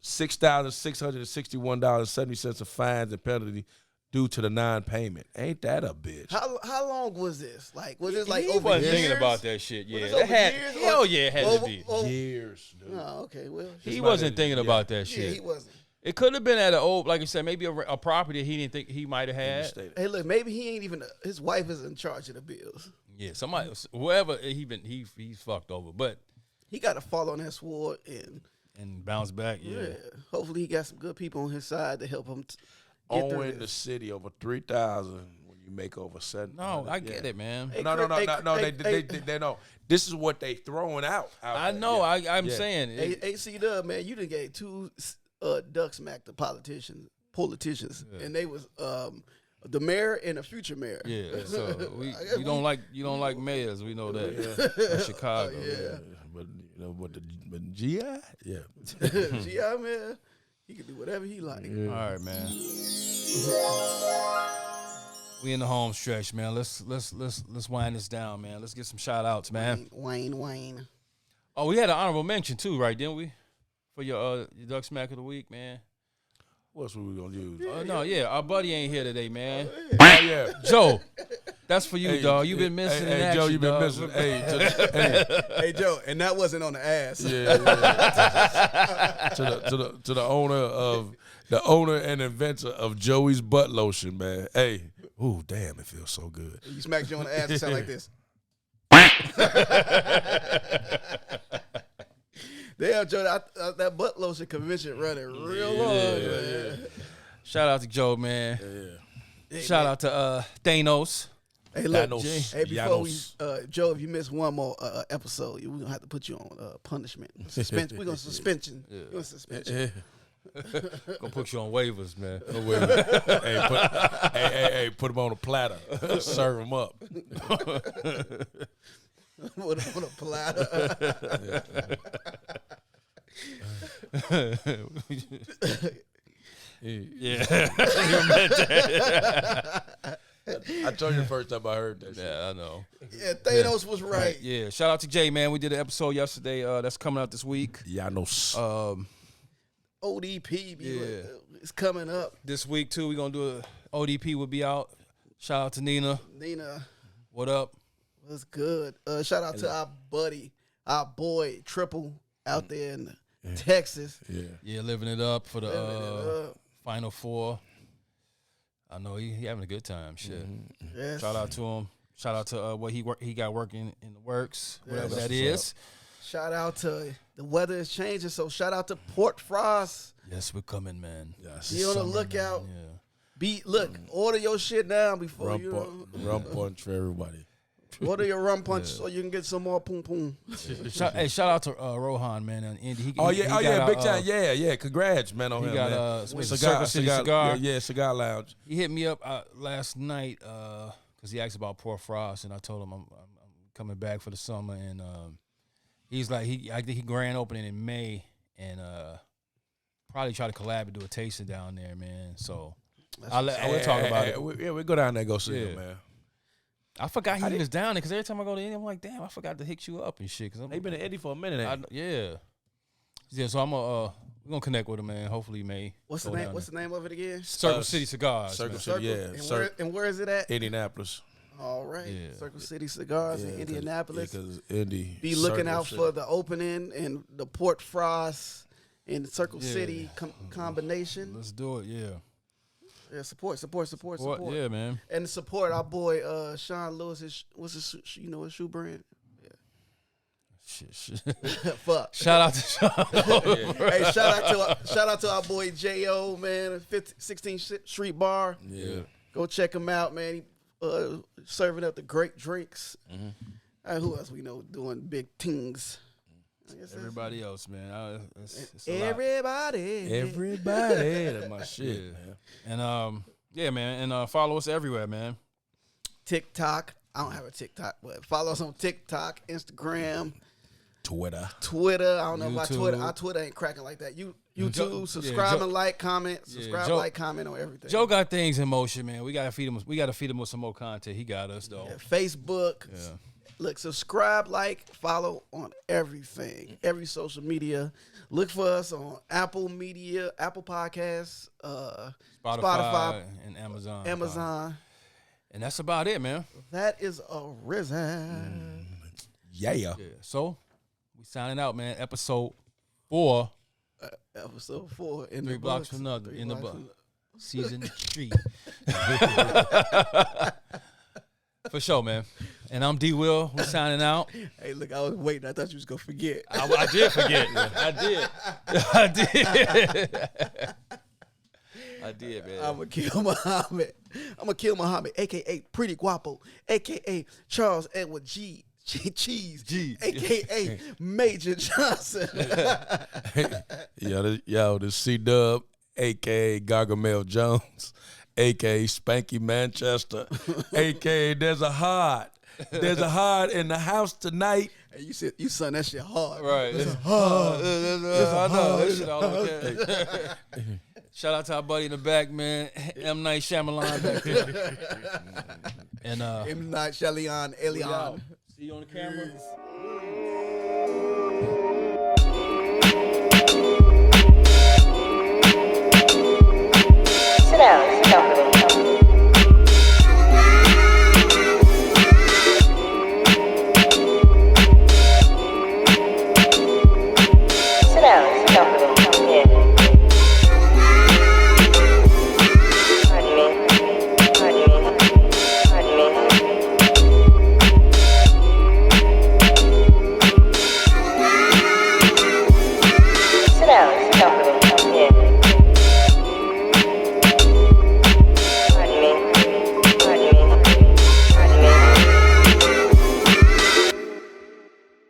$6,661.70 of fines and penalty due to the non-payment. Ain't that a bitch? How long was this? Like, was this like he over wasn't years? thinking about that shit. Yeah, years? Hell yeah, it had to be Years, dude. Oh, okay. Well, he wasn't thinking about that shit. Yeah, he wasn't. It could have been at an old, like you said, maybe a property he didn't think he might have had. Hey, look, maybe he ain't even. His wife is in charge of the bills. Yeah, somebody, whoever he's fucked over, but he got to fall on that sword and bounce back. Yeah. Hopefully, he got some good people on his side to help him. Owing the city over $3,000 when you make over $7,000. No, I get it, man. Hey, no. They know. This is what they throwing out. I know. I'm saying. Hey, C-Dub, man, you done gave 2 duck smack to politicians, and they was the mayor and the future mayor. Yeah, so you don't like mayors. We know that. In Chicago. But GI, GI, man, he can do whatever he like. Yeah. All right, man. We in the home stretch, man. Let's wind this down, man. Let's get some shout outs, man. Wayne. Oh, we had an honorable mention too, right? Didn't we? For your Duck Smack of the Week, man. What else were we gonna use? Our buddy ain't here today, man. Oh yeah, Joe. That's for you, dog. You've been missing in action, Joe, you've been dog. missing. Hey, Joe, and that wasn't on the ass. Yeah. to the owner and inventor of Joey's butt lotion, man. Hey, ooh, damn, it feels so good. You smack Joe on the ass, it sound like this. Damn, Joe, that butt lotion convention running real long, man. Shout out to Joe, man. Yeah. Shout out to THANOS. Hey, look, THANOS. hey, before Joe, if you miss one more episode, we're gonna have to put you on punishment. Suspension. We're gonna suspension. Yeah. We're gonna suspension. Gonna put you on waivers, man. Put them on a platter. Serve them up. What a platter. Yeah. You meant that. I told you the first time I heard that shit. Yeah, I know. Yeah, Thanos was right. Yeah, shout out to Jay, man. We did an episode yesterday. That's coming out this week. THANOS. ODP, Yeah. it's coming up. This week too, we're gonna do a ODP will be out. Shout out to Nina. Nina, What up? what's good? Shout out to our buddy, our boy Triple out there in Texas. Yeah. Yeah, living it up for Living it the up. Final Four. I know he having a good time. Shit. Yes. Shout out to him. Shout out to what he got working in the works, whatever that's that what's is. Shout out to the weather is changing, so shout out to Port Frost. Yes, we're coming, man. Yes. Be on the lookout. Yeah. Order your shit now before Rum punch for everybody. order your rum punch so you can get some more poom poom. Shout out to Rohan, man, and Indy. He Big got, time. Yeah. Congrats, man, on He him, got man. Circle City Cigar. Yeah, Cigar Lounge. He hit me up last night because he asked about Port Frost, and I told him I'm coming back for the summer, and he's like I think he grand opening in May, and probably try to collab and do a tasting down there, man. So I will talk about it. We go down there and go see him, man. I forgot he was down there because every time I go to Indy, I'm like, damn, I forgot to hit you up and shit. Cause He been in Eddie for a minute. Yeah. So we're gonna connect with him, man. Hopefully, May. What's the name? What's the name of it again? Circle City Cigars. Circle Man. City, yeah. And where is it at? Indianapolis. All right. Yeah. Circle City Cigars in Indianapolis. Because Indy. Be looking out for the opening and the Port Frost and Circle City combination. Let's do it. Yeah. Yeah, support. Yeah, man. And support our boy Sean Lewis. What's his his shoe brand? Shit. Fuck. Shout out to Sean. Hey, shout out to our boy J.O., man, 16th Street Bar. Yeah. Go check him out, man. He serving up the great drinks. Who else we know doing big things? Everybody else, man. It's a lot. Everybody. That's my shit, man. And yeah, man. And follow us everywhere, man. TikTok. I don't have a TikTok, but follow us on TikTok, Instagram, Twitter. I don't know about YouTube. Twitter. Our Twitter ain't cracking like that. YouTube, subscribe and like, comment. Subscribe, Joe- like, comment on everything. Joe got things in motion, man. We gotta feed him. We gotta feed him with some more content. He got us though. Yeah, Facebook. Yeah. Look, subscribe, like, follow on everything, every social media. Look for us on Apple Media, Apple Podcasts, Spotify, and Amazon. And that's about it, man. That is a risen. Yeah. Yeah. So we signing out, man. Episode 4. Episode 4 in 3 the blocks books. from nothing. 3 In the blocks book. from Season 3. For sure, man. And I'm D Will. We signing out. Hey, look, I was waiting. I thought you was gonna forget. I did forget. I did, man. I'm gonna kill Muhammad, aka Pretty Guapo, aka Charles Edward Cheese, aka Major Johnson. This C-Dub, a.k.a. Gargamel Jones, a.k.a. Spanky Manchester, a.k.a. There's a heart in the house tonight. Hey, you son that shit hard. Right. It's hard. I know. That shit all okay. Shout out to our buddy in the back, man. M. Night Shyamalan back there. And M. Night Shyamalan, Elion. see you on the camera. Sit down.